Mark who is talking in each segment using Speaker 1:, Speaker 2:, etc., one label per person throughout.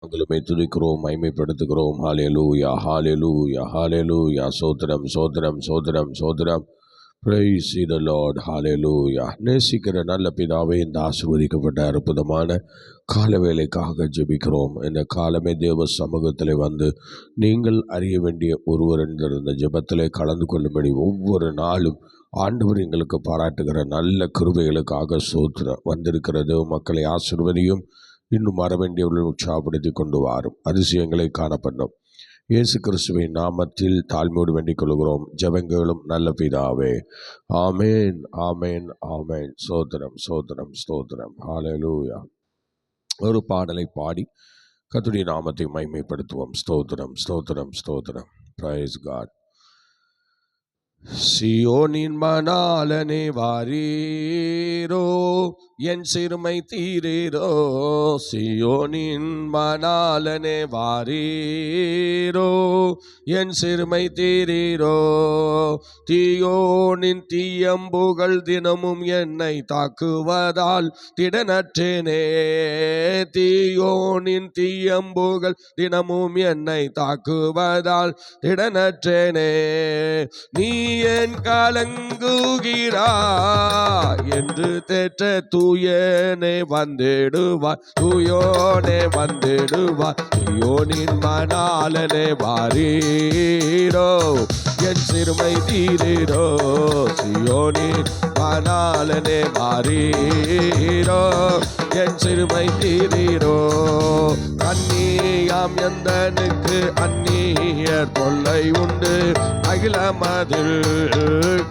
Speaker 1: உங்களுமே துதிக்கிறோம், மைமைப்படுத்துகிறோம். ஹalleluya ஹalleluya ஹalleluya. சோத்திரம் சோத்திரம் சோத்திரம் சோத்திரம். Praise the Lord. ஹalleluya. நேசிக்கிற நல்ல பிதாவே, இந்த ஆசீர்வதிக்கப்பட்ட அற்புதமான காலவேளைக்காக ஜெபிக்கிறோம். இந்த காலமே தேவ சமூகத்தில் வந்து நீங்கள் அறிய வேண்டிய ஒருவர் இந்த ஜெபத்திலே கலந்து கொள்ளும்படி ஒவ்வொரு நாளும் ஆண்டவர் எங்களுக்கு பாராட்டுகிற நல்ல கிருபைகளுக்காக சோத்திரம். வந்திருக்கிறது மக்களை ஆசீர்வதியும், இன்னும் வர வேண்டியவர்கள் உற்சாகப்படுத்தி கொண்டு வாரும், அதிசயங்களை காணப்படும். இயேசு கிறிஸ்துவின் நாமத்தில் தாழ்மையோடு வேண்டிக் கொள்கிறோம் ஜெபங்களும் நல்ல பிதாவே. ஆமேன் ஆமேன் ஆமேன். சோத்திரம் சோத்திரம் ஸ்தோத்திரம். ஹalleluya. ஒரு பாடலை பாடி கர்த்தருடைய நாமத்தை மகிமைப்படுத்துவோம். ஸ்தோத்திரம் ஸ்தோத்திரம் ஸ்தோத்திரம். Price God. சியோனின் மணாளனே வாரீரோ, என் சிறுமை தீரீரோ. சியோனின் மணாளனே வாரீரோ, என் சிறுமை தீரீரோ. தீயோனின் தீயம்புகள் தினமும் என்னை தாக்குவதால் திடனற்றேனே. தீயோனின் தீயம்புகள் தினமும் என்னை தாக்குவதால் திடனற்றேனே. நீ என் கலங்குகிறாய் என்று தேற்ற தூயனே வந்திடுவார், தூயோனே வந்திடுவார். தீயோனின் மணாளனே வாரீரோ, என் சிறுமை தீரீரோ. சியோனின் மணாளனே வாரீரோ, என் சிறுமை தீரீரோ. அந்நியாம் எந்தனுக்கு அந்நியர் தொல்லை உண்டு அகிலமதில்.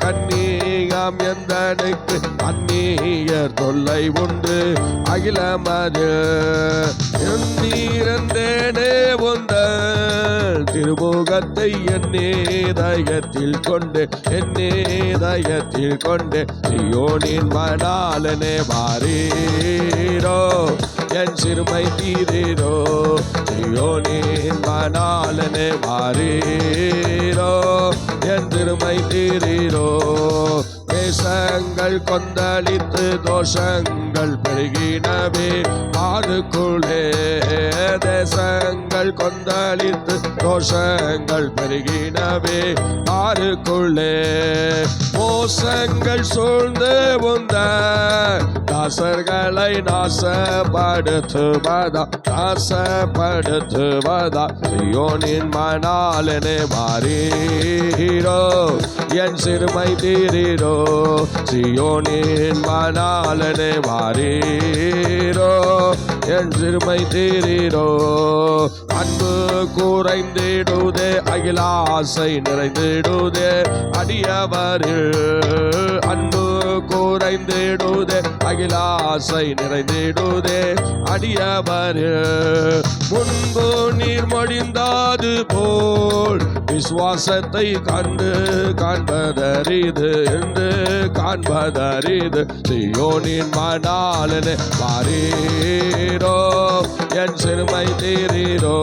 Speaker 1: கன்னியாம் எந்தனுக்கு அந்நியர் தொல்லை உண்டு அகிலமதில். எண்ணீரந்தேனே உந்தன் திருமுகத்தை என்னேதயத்தில் கொண்டு, என்னேதயத்தில் கொண்டு. சியோனின் மணாளனே வாரீரோ, என் சிறுமை தீரீரோ. சியோனின் மணாளனே வாரீரோ, என் சிறுமை தீரீரோ. தேசங்கள் கொந்தளித்து தோஷங்கள் பெருகினவே ஆறுக்குள்ளே. தேசங்கள் கொந்தளித்து தோஷங்கள் பெருகினவே ஆறுக்குள்ளே. மோசங்கள் சூழ்ந்து வந்த தாசர்களை நாசப்படுத்துவதா, நாசப்படுத்துவதா. சியோனின் மணாளனே வாரீரோ, என் சிறுமை தீரீரோ. சியோனின் மணாளனே வாரீரோ, என் சிறுமை தீரீரோ. அன்பு குறைந்திடுதே அகிலாசை நிறைந்திடுதே அடியவரில். அன்பு குறைந்திடுதே அகிலாசை நிறைந்திடுதே அடியவரில். முன்பு நீர் மடிந்தாது போல் விசுவாசத்தை கண்டு காண்பதறிது என்று காண்பதறிது. சியோனின் மணாளனே வாரீரோ, என் சிறுமை தீரீரோ.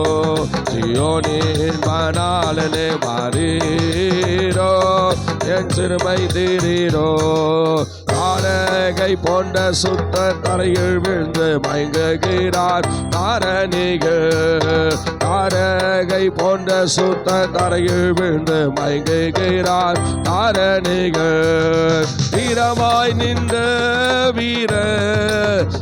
Speaker 1: சியோனின் மணாளனே வாரீரோ, என் சிறுமை தீரீரோ. தாரகை போன்ற சுத்த தரையில் விழுந்து மயங்குகிறார் தாரணிகள். தாரகை போன்ற சுத்த தரையில் விழுந்து மயங்குகிறார் தாரணிகள். வீரமாய் நின்ற வீர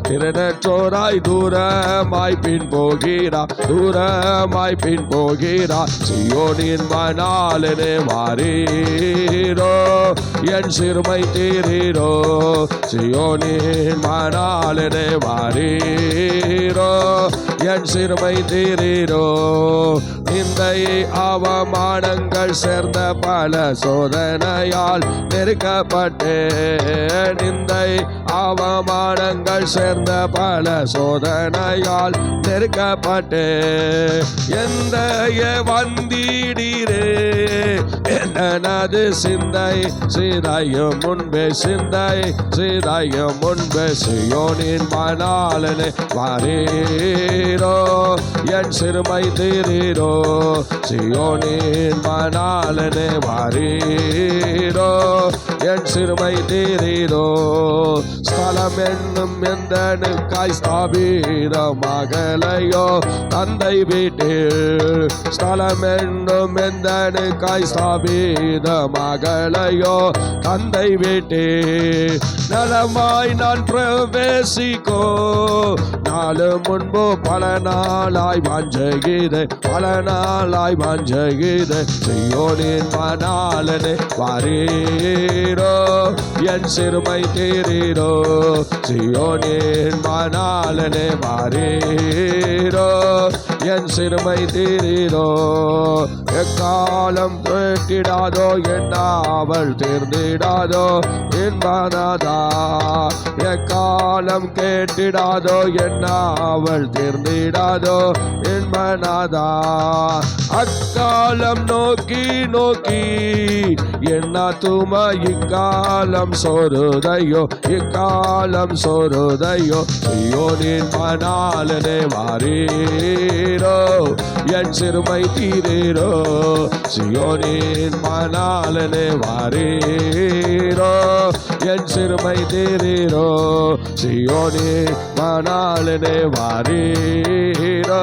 Speaker 1: திறனற்றோராய் தூரமாய் பின் போகிறார், தூரமாய் பின் போகிறார். சியோனின் மணாளனே வாரீரோ, என் சிறுமை தீரீரோ. சியோனின் மணாளனே வாரீரோ, என் சிறுமை தீரீரோ. நிந்தை அவமானங்கள் சேர்ந்த பல சோதனையால் நெருக்கப்பட்டே. நிந்தை அவமானங்கள் சேர்ந்த பல சோதனையால் நெருக்கப்பட்டே. எந்த வந்தீடீரே எனது சிந்தை சிதையும் முன்பே, சிந்தை சிதையும் முன்பே. சியோனின் மணாளனே வாரீரோ, என் சிறுமை தீரீரோ, சியோனின் மணாளனே வாரீரோ, என் சிறுமை தீரீரோ. ஸ்தலம் என்னும் எந்தனுக்காய் ஸ்தாபீரமாகலையோ தந்தை வீட்டில், ஸ்தலம் என்னும் எந்தனுக்காய் ஸ்தாபீரமாகலையோ தந்தை வீட்டில். நலமாய் நான் பிரவேசிக்கோ நாலு முன்பு பல நாளாய் வாஞ்சகிது, பல நாளாய் வாஞ்சகிது. சியோனின் மணாளனே வாரீரோ, என் சிறுமை தீரீரோ, சியோனின் மணாளனே வாரீரோ, என் சிறுமை தீரீரோ. எக்காலம் கேட்டிடாதோ என்னாவல் தீர்ந்திடாதோ என் மனதா, எக்காலம் கேட்டிடாதோ என்னாவல் தீர்ந்திடாதோ என் மனதா. அக்காலம் நோக்கி நோக்கி என்ன தும இக்காலம் சோருதையோ, இக்காலம் சோருதையோ. சியோனின் மணாளனே வாரீரோ, என் சிறுமை தீரீரோ, சியோனின் மணாளனே வாரீரோ, என் சிறுமை தீரீரோ, சியோனின் மணாளனே வாரீரோ,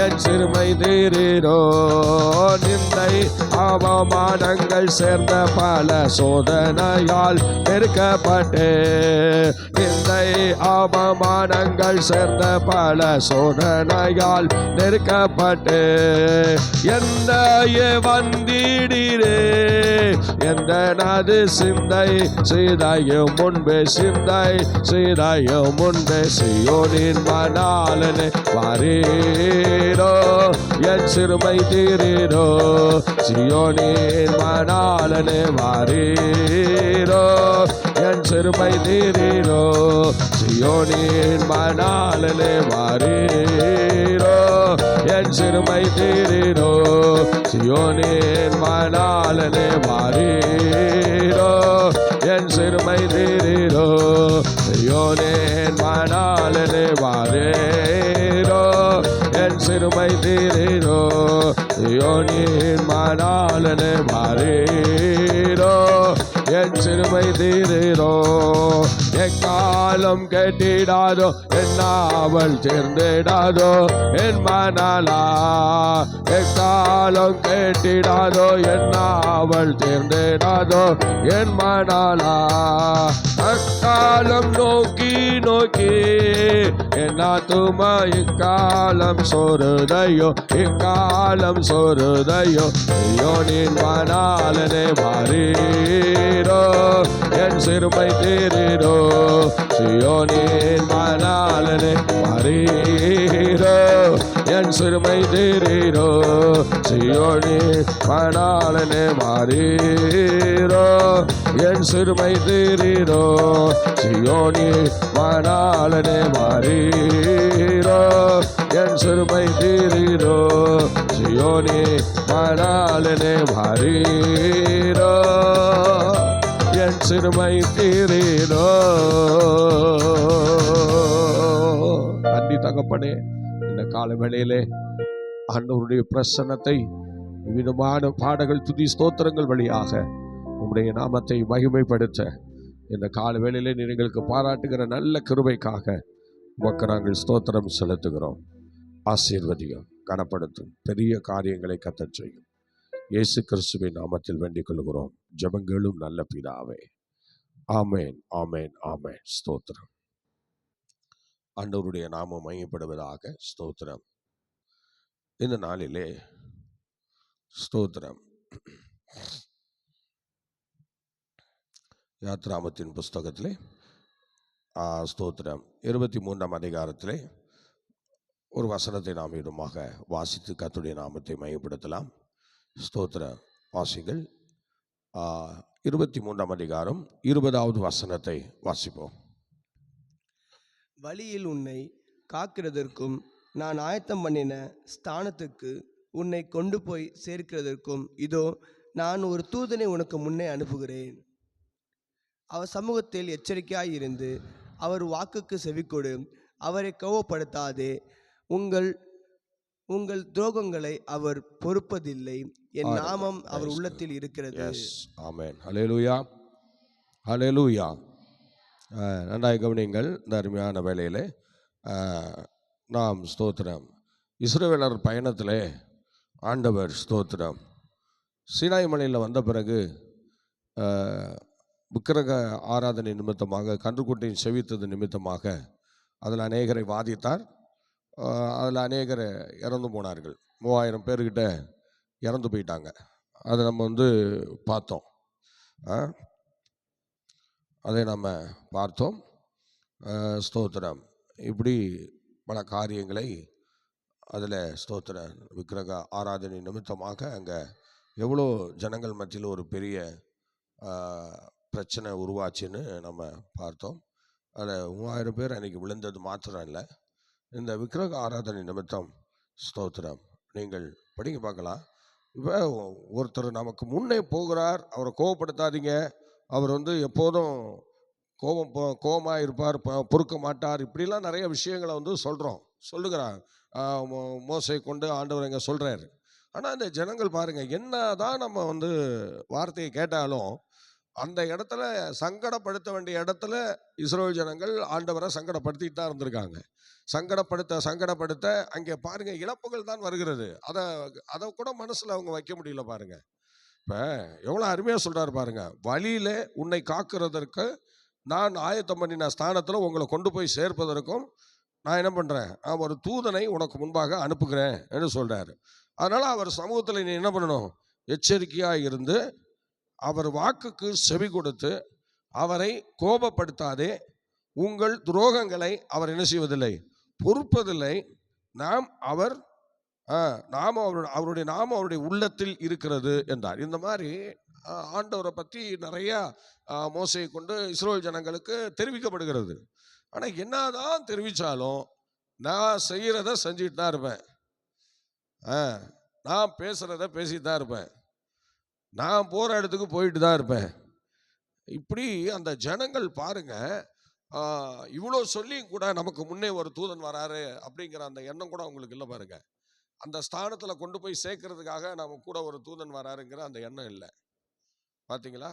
Speaker 1: என் சிறுமை தீரீரோ. நிந்தை அவமானங்கள் சேர்ந்த பல சோதனையால் நெருக்கப்பட்டு, நிந்தை அவமானங்கள் சேர்ந்த பல சோதனையால் நெருக்கப்பட்டு, என்னையே வந்திடீரே எந்த நது சிந்தை சீதையும் முன்பே, சிந்தை சீதையும் முன்பே. சியோனின் மணாளனே வாரீரோ, என் சிறுமை தீரீரோ, சியோனின் மணாளனே வாரீரோ, என் சிறுமை தீரீரோ, சியோனின் மணாளனே வாரீரோ, என் சிறுமை தீரீரோ, சியோனின் மணாளனே வாரீரோ, என் சிறுமை தீரீரோ, சியோனின் மணாளனே வாரீரோ, என் சிறுமை தீரீரோ, சியோனின் மணாளனே வாரீரோ, என் சிறுமை தீரீரோ. எக்காலம் கேட்டிடாதோ என்னாவல் தீர்ந்திடாதோ என் மணாளா, எக்காலம் கேட்டிடாதோ என்னாவல் தீர்ந்திடாதோ என் மணாளா. அக்காலம் நோக்கி நோக்கி என்ன தும இக்காலம் சோருதையோ, இக்காலம் சோருதையோ. சியோனின் மணாளனே வாரீரோ, என் சிறுமை தீரீரோ, சியோனின் மணாளனே வாரீரோ, என் சிறுமை தீரீரோ, சியோனின் மணாளனே வாரீரோ, என் சிறுமை தீரீரோ, சியோனின் மணாளனே வாரீரோ, என் சிறுமை தீரீரோ, சியோனின் மணாளனே வாரீரோ, என் சிறுமை தீரீரோ. நன்றி தகப்பனே, இந்த கால வேளையிலே ஆண்டவருடைய பிரசன்னத்தை விதமான பாடல்கள் துதி ஸ்தோத்திரங்கள் வழியாக உம்முடைய நாமத்தை மகிமைப்படுத்த இந்த கால வேளையிலே எங்களுக்கு பாராட்டுகிற நல்ல கிருபைக்காக உமக்கு நாங்கள் ஸ்தோத்திரம் செலுத்துகிறோம். ஆசீர்வதியும், கனப்படுத்தும், பெரிய காரியங்களை கர்த்தர் செய்யும். இயேசு கிறிஸ்துவின் நாமத்தில் வேண்டிக் கொள்கிறோம் ஜெபங்களும் நல்ல பிதாவே. ஆமேன், ஆமேன், ஆமேன். ஸ்தோத்திரம். ஆண்டவருடைய நாமம் மகிமைப்படுவதாக. ஸ்தோத்திரம். இந்த நாளிலே ஸ்தோத்திரம், யாத்ராமத்தின் புஸ்தகத்திலே ஸ்தோத்திரம் 23ஆம் அதிகாரத்திலே ஒரு வசனத்தை நாம் இடமாக வாசித்து கர்த்தருடைய நாமத்தை மகிமைப்படுத்தலாம். ஸ்தோத்திர வாசிகள் 23ஆம் அதிகாரம் 20வது வசனத்தை வாசிப்போம்.
Speaker 2: வழியில் உன்னை காக்கிறதற்கும் நான் ஆயத்தம் பண்ணின ஸ்தானத்துக்கு உன்னை கொண்டு போய் சேர்க்கிறதற்கும் இதோ நான் ஒரு தூதனை உனக்கு முன்னே அனுப்புகிறேன். அவர் சமூகத்தில் எச்சரிக்கையாயிருந்து அவர் வாக்குக்கு செவிக்கொடு, அவரை கோபப்படுத்தாதே. உங்கள் உங்கள் துரோகங்களை அவர் பொறுப்பதில்லை. என் நாமம் அவர் உள்ளத்தில் இருக்கிறது.
Speaker 1: எஸ், ஆமென். ஹல்லேலூயா, ஹல்லேலூயா. நன்றாய் கவனிங்கள். இந்த அருமையான வேளையிலே நாம் ஸ்தோத்திரம், இஸ்ரவேலர் பயணத்திலே ஆண்டவர் ஸ்தோத்திரம் சீனாய் மலையில் வந்த பிறகு விக்கிரக ஆராதனை நிமித்தமாக, கன்றுக்குட்டியின் செவித்தது நிமித்தமாக அதில் அநேகரை வாதித்தார். அதில் அநேகர் இறந்து போனார்கள். 3000 பேர்கிட்ட இறந்து போயிட்டாங்க. அதை நம்ம பார்த்தோம். அதை நம்ம பார்த்தோம். ஸ்தோத்திரம். இப்படி பல காரியங்களை அதில் ஸ்தோத்திரம் விக்கிரக ஆராதனை நிமித்தமாக அங்கே எவ்வளோ ஜனங்கள் மத்தியில் ஒரு பெரிய பிரச்சனை உருவாச்சுன்னு நம்ம பார்த்தோம். அதில் 3000 பேர் அன்றைக்கி விழுந்தது மாத்திரம் இல்லை, இந்த விக்கிரக ஆராதனை நிமித்தம் ஸ்தோத்திரம் நீங்கள் படிங்க பார்க்கலாம். இப்போ ஒருத்தர் நமக்கு முன்னே போகிறார், அவரை கோவப்படுத்தாதீங்க, அவர் எப்போதும் கோபமாக இருப்பார், பொறுக்க மாட்டார், இப்படிலாம் நிறைய விஷயங்களை சொல்லுகிறார். மோசை கொண்டு ஆண்டவர் இங்கே சொல்கிறாரு. ஆனால் இந்த ஜனங்கள் பாருங்கள், என்ன தான் நம்ம வார்த்தையை கேட்டாலும் அந்த இடத்துல சங்கடப்படுத்த வேண்டிய இடத்துல இஸ்ரவேல் ஜனங்கள் ஆண்டவரை சங்கடப்படுத்திட்டு தான் இருந்திருக்காங்க. சங்கடப்படுத்த அங்கே பாருங்க இழப்புகள் தான் வருகிறது. அதை கூட மனசில் அவங்க வைக்க முடியல. பாருங்க, இப்போ எவ்வளோ அருமையாக சொல்கிறாரு பாருங்க. வழியில் உன்னை காக்கிறதற்கு நான் ஆயத்தம் பண்ணின ஸ்தானத்தில் உங்களை கொண்டு போய் சேர்ப்பதற்கும் நான் என்ன பண்ணுறேன், நான் ஒரு தூதனை உனக்கு முன்பாக அனுப்புகிறேன் என்று சொல்கிறாரு. அதனால் அவர் சமூகத்தில் நீ என்ன பண்ணணும், எச்சரிக்கையாக இருந்து அவர் வாக்குக்கு செவி கொடுத்து அவரை கோபப்படுத்தாதே. உங்கள் துரோகங்களை அவர் என்ன செய்வதில்லை, பொறுப்பதில்லை. அவருடைய நாமம் அவருடைய உள்ளத்தில் இருக்கிறது என்றார். இந்த மாதிரி ஆண்டவரை பற்றி நிறையா மோசையை கொண்டு இஸ்ரவேல் ஜனங்களுக்கு தெரிவிக்கப்படுகிறது. ஆனால் என்னதான் தெரிவித்தாலும் நான் செய்கிறத செஞ்சுட்டு தான் இருப்பேன், நான் பேசுகிறத பேசிட்டு தான் இருப்பேன், நான் போகிற இடத்துக்கு போயிட்டு தான் இருப்பேன். இப்படி அந்த ஜனங்கள் பாருங்க, இவ்வளோ சொல்லியும் கூட நமக்கு முன்னே ஒரு தூதன் வராரு அப்படிங்கிற அந்த எண்ணம் கூட அவங்களுக்கு இல்லை. பாருங்க, அந்த ஸ்தானத்தில் கொண்டு போய் சேர்க்கறதுக்காக நம்ம கூட ஒரு தூதன் வராருங்கிற அந்த எண்ணம் இல்லை. பார்த்தீங்களா,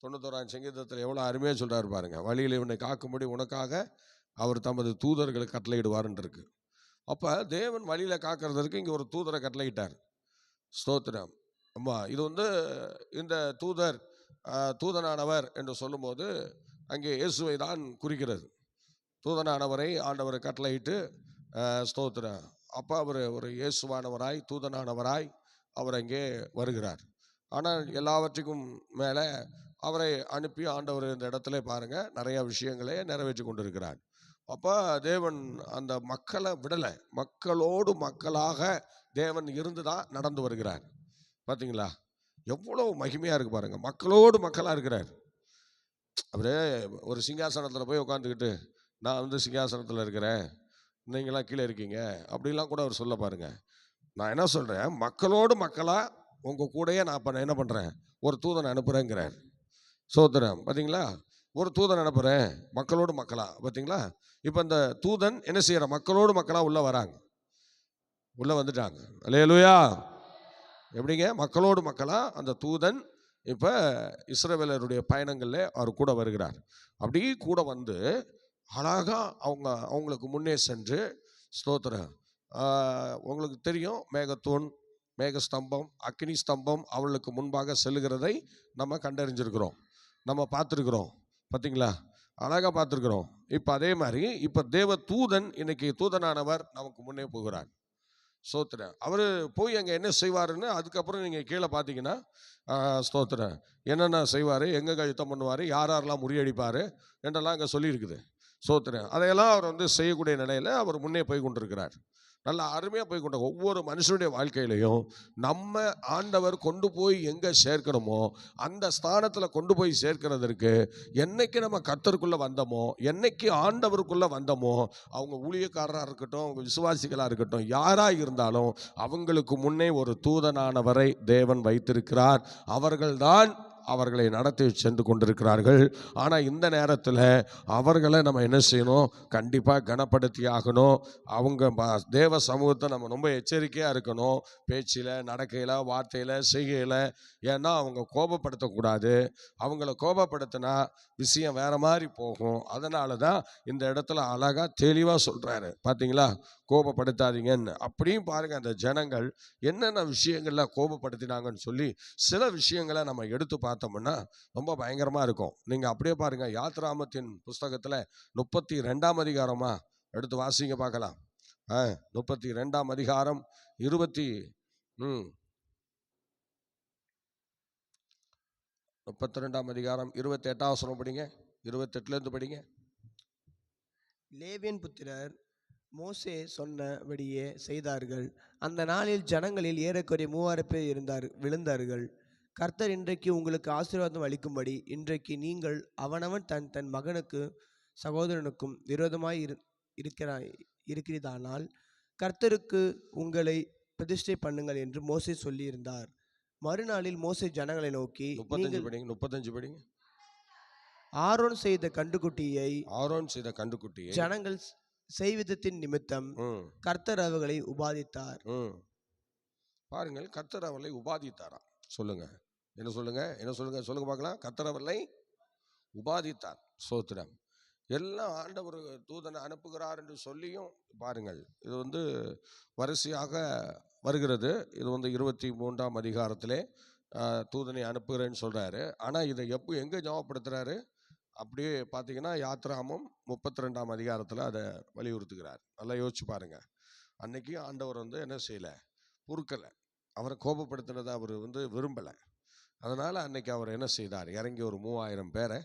Speaker 1: 91ஆம் சங்கீதத்தில் எவ்வளோ அருமையாக சொல்கிறாரு பாருங்க. வழியில் இவனை காக்கும்படி உனக்காக அவர் தமது தூதர்களை கட்டளையிடுவார்ன்னு இருக்கு. அப்போ தேவன் வழியில் காக்கிறதுக்கு இங்கே ஒரு தூதரை கட்டளையிட்டார். ஸ்தோத்திரம். அம்மா, இது இந்த தூதனானவர் என்று சொல்லும்போது அங்கே இயேசுவை தான் குறிக்கிறது. தூதனானவரை ஆண்டவர் கட்டளையிட்டு ஸ்தோத்திரம். அப்போ அவர் ஒரு இயேசுவானவராய் தூதனானவராய் அவர் அங்கே வருகிறார். ஆனால் எல்லாவற்றுக்கும் மேலே அவரை அனுப்பி ஆண்டவர் இந்த இடத்துல பாருங்க நிறைய விஷயங்களை நிறைவேற்றி கொண்டிருக்கிறார். அப்போ தேவன் அந்த மக்களை விடலை, மக்களோடு மக்களாக தேவன் இருந்து தான் நடந்து வருகிறார். பார்த்தீங்களா, எவ்வளோ மகிமையாக இருக்குது பாருங்க. மக்களோடு மக்களாக இருக்கிறார். அப்படியே ஒரு சிங்காசனத்தில் போய் உட்காந்துக்கிட்டு நான் சிங்காசனத்தில் இருக்கிறேன், நீங்களாம் கீழே இருக்கீங்க அப்படிலாம் கூட அவர் சொல்ல பாருங்க. நான் என்ன சொல்கிறேன், மக்களோடு மக்களாக உங்கள் கூடயே நான் இப்போ என்ன பண்ணுறேன், ஒரு தூதனை அனுப்புகிறேங்கிறார். சோதரம். பார்த்தீங்களா, ஒரு தூதன் அனுப்புகிறேன் மக்களோடு மக்களாக. பார்த்தீங்களா, இப்போ இந்த தூதன் என்ன செய்கிற, மக்களோடு மக்களாக உள்ளே வராங்க, உள்ளே வந்துட்டாங்க. அல்லேலூயா. எப்படிங்க, மக்களோடு மக்களாக அந்த தூதன் இப்போ இஸ்ரவேலருடைய பயணங்களில் அவர் கூட வருகிறார். அப்படி கூட வந்து அழகாக அவங்களுக்கு முன்னே சென்று ஸ்தோத்திரம். உங்களுக்கு தெரியும், மேகத்தூண், மேகஸ்தம்பம், அக்னி ஸ்தம்பம் அவளுக்கு முன்பாக செல்லுகிறதை நம்ம கண்டறிஞ்சிருக்கிறோம், நம்ம பார்த்துருக்குறோம். பார்த்தீங்களா, அழகாக பார்த்துருக்குறோம். இப்போ அதே மாதிரி இப்போ தேவ தூதன் இன்னைக்கு தூதனானவர் நமக்கு முன்னே போகிறார். ஸ்தோத்திரம். அவர் போய் அங்கே என்ன செய்வாருன்னு அதுக்கப்புறம் நீங்கள் கீழே பார்த்தீங்கன்னா ஸ்தோத்திரம் என்னென்ன செய்வார், எங்கே யுத்தம் பண்ணுவார், யாரெல்லாம் முறியடிப்பார் என்றெல்லாம் அங்கே சொல்லியிருக்குது. ஸ்தோத்திரம். அதையெல்லாம் அவர் செய்யக்கூடிய நிலையில் அவர் முன்னே போய் கொண்டிருக்கிறார். நல்லா அருமையாக போய் கொண்ட ஒவ்வொரு மனுஷனுடைய வாழ்க்கையிலையும் நம்ம ஆண்டவர் கொண்டு போய் எங்கே சேர்க்கணுமோ அந்த ஸ்தானத்தில் கொண்டு போய் சேர்க்கிறதற்கு என்னைக்கு நம்ம கர்த்தருக்குள்ளே வந்தோமோ, என்னைக்கு ஆண்டவருக்குள்ளே வந்தோமோ, அவங்க ஊழியக்காரராக இருக்கட்டும், அவங்க விசுவாசிகளாக இருக்கட்டும், யாராக இருந்தாலும் அவங்களுக்கு முன்னே ஒரு தூதனானவரை தேவன் வைத்திருக்கிறார். அவர்கள்தான் அவர்களை நடத்தி சென்று கொண்டிருக்கிறார்கள். ஆனால் இந்த நேரத்தில் அவர்களை நம்ம என்ன செய்யணும்? கண்டிப்பாக கனப்படுத்தி ஆகணும். அவங்க தேவ சமூகத்தை நம்ம ரொம்ப எச்சரிக்கையாக இருக்கணும். பேச்சில், நடக்கையில், வார்த்தையில், செய்கையில். ஏன்னா அவங்க கோபப்படுத்தக்கூடாது. அவங்கள கோபப்படுத்தினா விஷயம் வேற மாதிரி போகும். அதனால தான் இந்த இடத்துல அழகாக தெளிவாக சொல்கிறாரு. பார்த்தீங்களா? கோபப்படுத்தாதீங்கன்னு. அப்படியும் பாருங்கள், அந்த ஜனங்கள் என்னென்ன விஷயங்களில் கோபப்படுத்தினாங்கன்னு சொல்லி சில விஷயங்களை நம்ம எடுத்து பார்த்தோம்னா ரொம்ப பயங்கரமாக இருக்கும். நீங்கள் அப்படியே பாருங்கள், யாத்ராமத்தின் புஸ்தகத்தில் 32ஆம் அதிகாரமாக எடுத்து வாசிங்க பார்க்கலாம். 32ஆம் அதிகாரம் 32ஆம் அதிகாரம் 28ஆம் வசனம் படிங்க. 28லேருந்து படிங்க.
Speaker 2: லேவியன் புத்திரர் மோசே சொன்னபடியே செய்தார்கள். அந்த நாளில் ஜனங்களில் ஏறக்குறைய 3000 பேர் விழுந்தார்கள். கர்த்தர் இன்றைக்கு உங்களுக்கு ஆசீர்வாதம் அளிக்கும்படி இன்றைக்கு நீங்கள் அவனவன் தன் தன் மகனுக்கு சகோதரனுக்கும் விரோதமாய் இருக்கிறதானால் கர்த்தருக்கு உங்களை பிரதிஷ்டை பண்ணுங்கள் என்று மோசே சொல்லியிருந்தார். மறுநாளில் மோசே ஜனங்களை நோக்கி,
Speaker 1: 35 படிங்க.
Speaker 2: ஆரோன் செய்த கண்டுகுட்டியை ஜனங்கள் செய்விதத்தின் நிமித்தம் கர்த்தர் அவர்களை உபாதித்தார்.
Speaker 1: பாருங்கள், கர்த்தர் அவர்களை உபாதித்தாராம். சொல்லுங்க, என்ன சொல்லுங்க, என்ன சொல்லுங்க, சொல்லுங்க பார்க்கலாம். கர்த்தர் அவர்களை உபாதித்தார். ஸ்தோத்திரம். எல்லாம் ஆண்டவர் தூதனை அனுப்புகிறார் என்று சொல்லியும் பாருங்கள், இது வரிசையாக வருகிறது. இது 23ஆம் அதிகாரத்திலே தூதனை அனுப்புகிறேன்னு சொல்றாரு. ஆனால் இதை எங்கே ஞாபகப்படுத்துறாரு? அப்படியே பார்த்தீங்கன்னா யாத்ராமம் 32ஆம் அதிகாரத்தில் அதை வலியுறுத்துகிறார். நல்லா யோசிச்சு பாருங்க. அன்னைக்கு ஆண்டவர் என்ன செய்யலை? பொறுக்கலை. அவரை கோபப்படுத்தினதை அவர் விரும்பலை. அதனால் அன்னைக்கு அவர் என்ன செய்தார்? இறங்கி ஒரு 3000 பேரை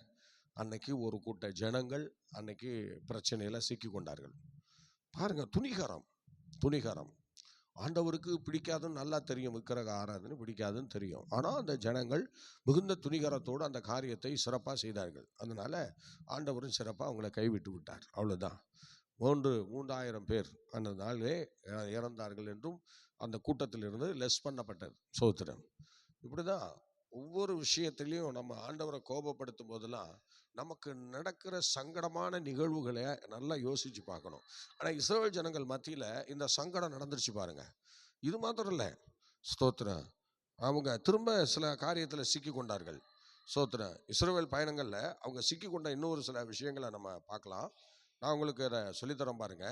Speaker 1: அன்னைக்கு ஒரு கூட்ட ஜனங்கள் அன்னைக்கு பிரச்சனையில் சிக்கி கொண்டார்கள். பாருங்க, துணிகரம். ஆண்டவருக்கு பிடிக்காதுன்னு நல்லா தெரியும். விக்கிரக ஆராதனை பிடிக்காதுன்னு தெரியும். ஆனால் அந்த ஜனங்கள் மிகுந்த துணிகரத்தோடு அந்த காரியத்தை சிறப்பாக செய்தார்கள். அதனால ஆண்டவரும் சிறப்பாக அவங்கள கைவிட்டு விட்டார். அவ்வளோதான். 3000 பேர் அந்த நாளிலே இறந்தார்கள் என்றும் அந்த கூட்டத்திலிருந்து லெஸ் பண்ணப்பட்டது. ஸ்தோத்திரம். இப்படிதான் ஒவ்வொரு விஷயத்திலையும் நம்ம ஆண்டவரை கோபப்படுத்தும் போதெல்லாம் நமக்கு நடக்கிற சங்கடமான நிகழ்வுகளை நல்லா யோசிச்சு பார்க்கணும். ஆனால் இஸ்ரவேல் ஜனங்கள் மத்தியில் இந்த சங்கடம் நடந்துருச்சு பாருங்க. இது மாத்திரம் இல்லை, ஸ்தோத்திரம், அவங்க திரும்ப சில காரியத்தில் சிக்கி கொண்டார்கள். ஸ்தோத்திரம். இஸ்ரவேல் பயணங்களில் அவங்க சிக்கி கொண்ட இன்னொரு சில விஷயங்களை நம்ம பார்க்கலாம். நான் உங்களுக்கு அதை சொல்லித்தரேன் பாருங்க.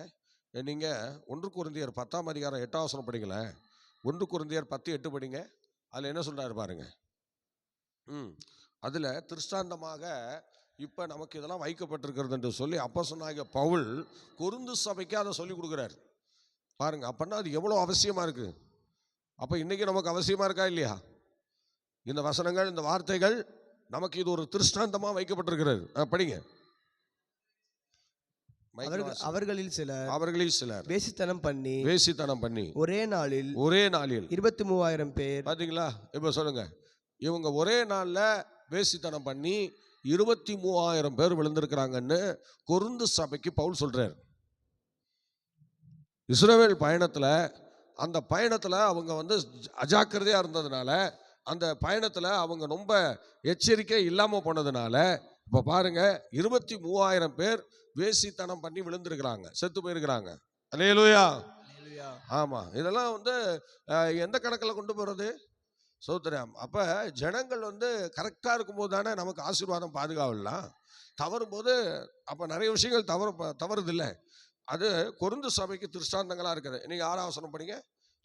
Speaker 1: நீங்கள் 1 கொரிந்தியர் 10ஆம் அதிகாரம் 8ஆம் வசனம் படிங்களேன். 1 கொரிந்தியர் 10:8 படிங்க. அதில் என்ன சொல்றாரு பாருங்க. அதில் திருஷ்டாந்தமாக இப்போ நமக்கு இதெல்லாம் வைக்கப்பட்டிருக்கிறது என்று சொல்லி அப்போஸ்தலனாகிய பவுல் கொரிந்து சபைக்கு அதை சொல்லி கொடுக்குறாரு பாருங்க. அப்படின்னா அது எவ்வளோ அவசியமாக இருக்குது. அப்போ இன்னைக்கு நமக்கு அவசியமாக இருக்கா இல்லையா? இந்த வசனங்கள், இந்த வார்த்தைகள் நமக்கு இது ஒரு திருஷ்டாந்தமாக வைக்கப்பட்டிருக்கிறது. படிங்க.
Speaker 2: அவர்களில் சிலர் வேசித்தனம் பண்ணி ஒரே நாளில் 23,000 பேர்.
Speaker 1: பார்த்தீங்களா? இப்போ சொல்லுங்க, இவங்க ஒரே நாளில் வேசித்தனம் பண்ணி 23,000 பேர் விழுந்திருக்கிறாங்கன்னு கொரிந்து சபைக்கு பவுல் சொல்றார். இஸ்ரவேல் பயணத்தில், அந்த பயணத்தில் அவங்க அஜாக்கிரதையாக இருந்ததுனால, அந்த பயணத்தில் அவங்க ரொம்ப எச்சரிக்கை இல்லாமல் போனதுனால இப்போ பாருங்க 23,000 பேர் வேசித்தனம் பண்ணி விழுந்திருக்கிறாங்க, செத்து போயிருக்கிறாங்க. அல்லேலூயா. ஆமாம். இதெல்லாம் எந்த கணக்கில் கொண்டு போகிறது? சோத்திரம். அப்போ ஜனங்கள் கரெக்டாக இருக்கும்போது தானே நமக்கு ஆசீர்வாதம் பாதுகாவலாம். தவறும் போது அப்போ நிறைய விஷயங்கள் தவறுதில்லை. அது கொரிந்து சபைக்கு திருஷ்டாந்தங்களாக இருக்குது. நீங்கள் 6ஆம் வசனம் படிங்க.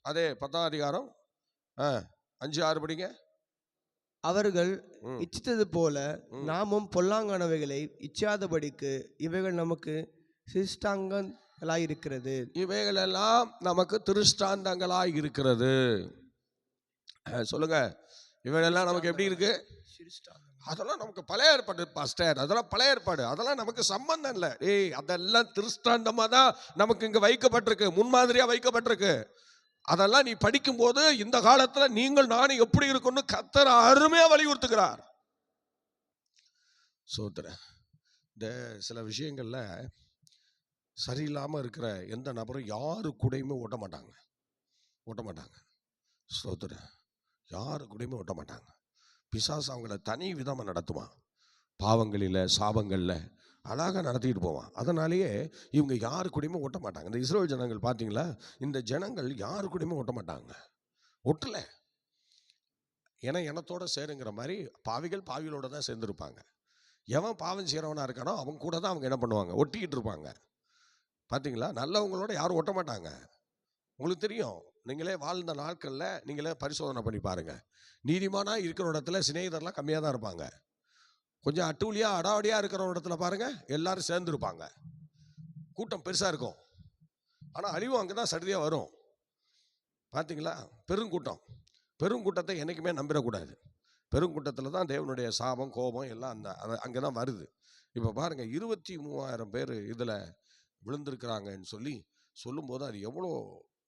Speaker 1: அதே 10ஆம் அதிகாரம் 5-6 படிங்க.
Speaker 2: அவர்கள் இச்சித்தது போல நாமும் பொல்லாங்கானவைகளை இச்சாதபடிக்கு இவைகள் நமக்கு திருஷ்டாந்தங்களாய் இருக்கிறது.
Speaker 1: இவைகள் எல்லாம் நமக்கு திருஷ்டாந்தங்களாய் இருக்கிறது. சொல்லுங்க, இவைகளெல்லாம் நமக்கு எப்படி இருக்கு? அதெல்லாம் நமக்கு பழைய ஏற்பாடு பாஸ்டர், அதெல்லாம் பழைய ஏற்பாடு, அதெல்லாம் நமக்கு சம்பந்தம் இல்லை. அதெல்லாம் திருஷ்டாந்தமா தான் நமக்கு இங்க வைக்கப்பட்டிருக்கு, முன்மாதிரியா வைக்கப்பட்டிருக்கு. அதெல்லாம் நீ படிக்கும் போது இந்த காலத்துல நீங்கள் நானும் எப்படி இருக்குன்னு கர்த்தர் அருமையா வலியுறுத்துகிறார். சோதர, இந்த சில விஷயங்கள்ல சரியில்லாம இருக்கிற எந்த நபரும் யாரு கூடயுமே ஓட்ட மாட்டாங்க. சோதர, யாரு கூடயுமே ஓட்ட மாட்டாங்க. பிசாசு அவங்கள தனி விதமாக நடத்துவான். பாவங்களில் சாபங்களில் அழகாக நடத்திட்டு போவான். அதனாலேயே இவங்க யாரு கூடயுமே ஒட்ட மாட்டாங்க. இந்த இஸ்ரேல் ஜனங்கள் பார்த்தீங்களா, இந்த ஜனங்கள் யாரு கூடயுமே ஒட்ட மாட்டாங்க. ஒட்டலை. ஏன்னா இனத்தோட சேருங்கிற மாதிரி பாவிகள் பாவிகளோட தான் சேர்ந்துருப்பாங்க. எவன் பாவம் செய்கிறவனா இருக்கானோ அவங்க கூட தான் அவங்க என்ன பண்ணுவாங்க, ஒட்டிக்கிட்டு இருப்பாங்க. பார்த்தீங்களா, நல்லவங்களோட யாரும் ஒட்ட மாட்டாங்க. உங்களுக்கு தெரியும், நீங்களே வாழ்ந்த நாட்களில் நீங்களே பரிசோதனை பண்ணி பாருங்கள். நீதிமானாக இருக்கிற இடத்துல சிநேகிதர்லாம் கம்மியாக தான் இருப்பாங்க. கொஞ்சம் அட்டூழியாக அடாவடியாக இருக்கிற இடத்துல பாருங்கள் எல்லாரும் சேர்ந்துருப்பாங்க. கூட்டம் பெருசாக இருக்கும். ஆனால் அழிவு அங்கே தான் சடுதியாக வரும். பார்த்தீங்களா, பெருங்கூட்டத்தை என்றைக்குமே நம்பிடக்கூடாது. பெருங்கூட்டத்தில் தான் தேவனுடைய சாபம் கோபம் எல்லாம் அங்கே தான் வருது. இப்போ பாருங்கள், 23,000 பேர் இதில் விழுந்திருக்கிறாங்கன்னு சொல்லும்போது அது எவ்வளோ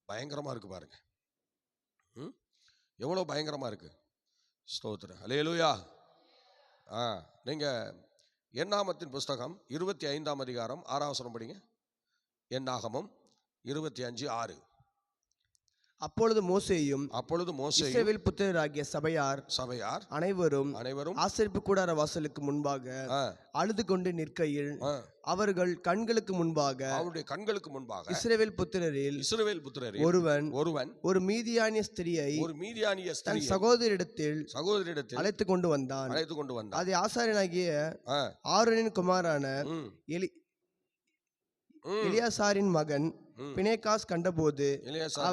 Speaker 1: பயங்கரமாக இருக்குது பாருங்க. எவ்வளோ பயங்கரமாக இருக்குது. ஸ்தோத்திரம், அல்லேலூயா. நீங்கள் என்னாகமத்தின் புஸ்தகம் 25ஆம் அதிகாரம் 6ஆம் வசனம் படிங்க. என்னாகமம் 25:6.
Speaker 2: அப்பொழுது மோசேயும் இஸ்ரவேல் புத்திரராகிய சபையார் அனைவரும் ஆசரிப்பு கூடார வாசலுக்கு முன்பாக அழுது கொண்டு நிற்கையில் அவர்கள் கண்களுக்கு முன்பாக இஸ்ரவேல் புத்திரரில் ஒருவன் ஒரு மீதியானிய ஸ்திரியை தன் சகோதரிடத்தில் அழைத்து கொண்டு வந்தான். அதை ஆசாரியனாகிய ஆரோனின் குமாரான எலியாசாரின் மகன் பினெகாஸ் கண்டபோது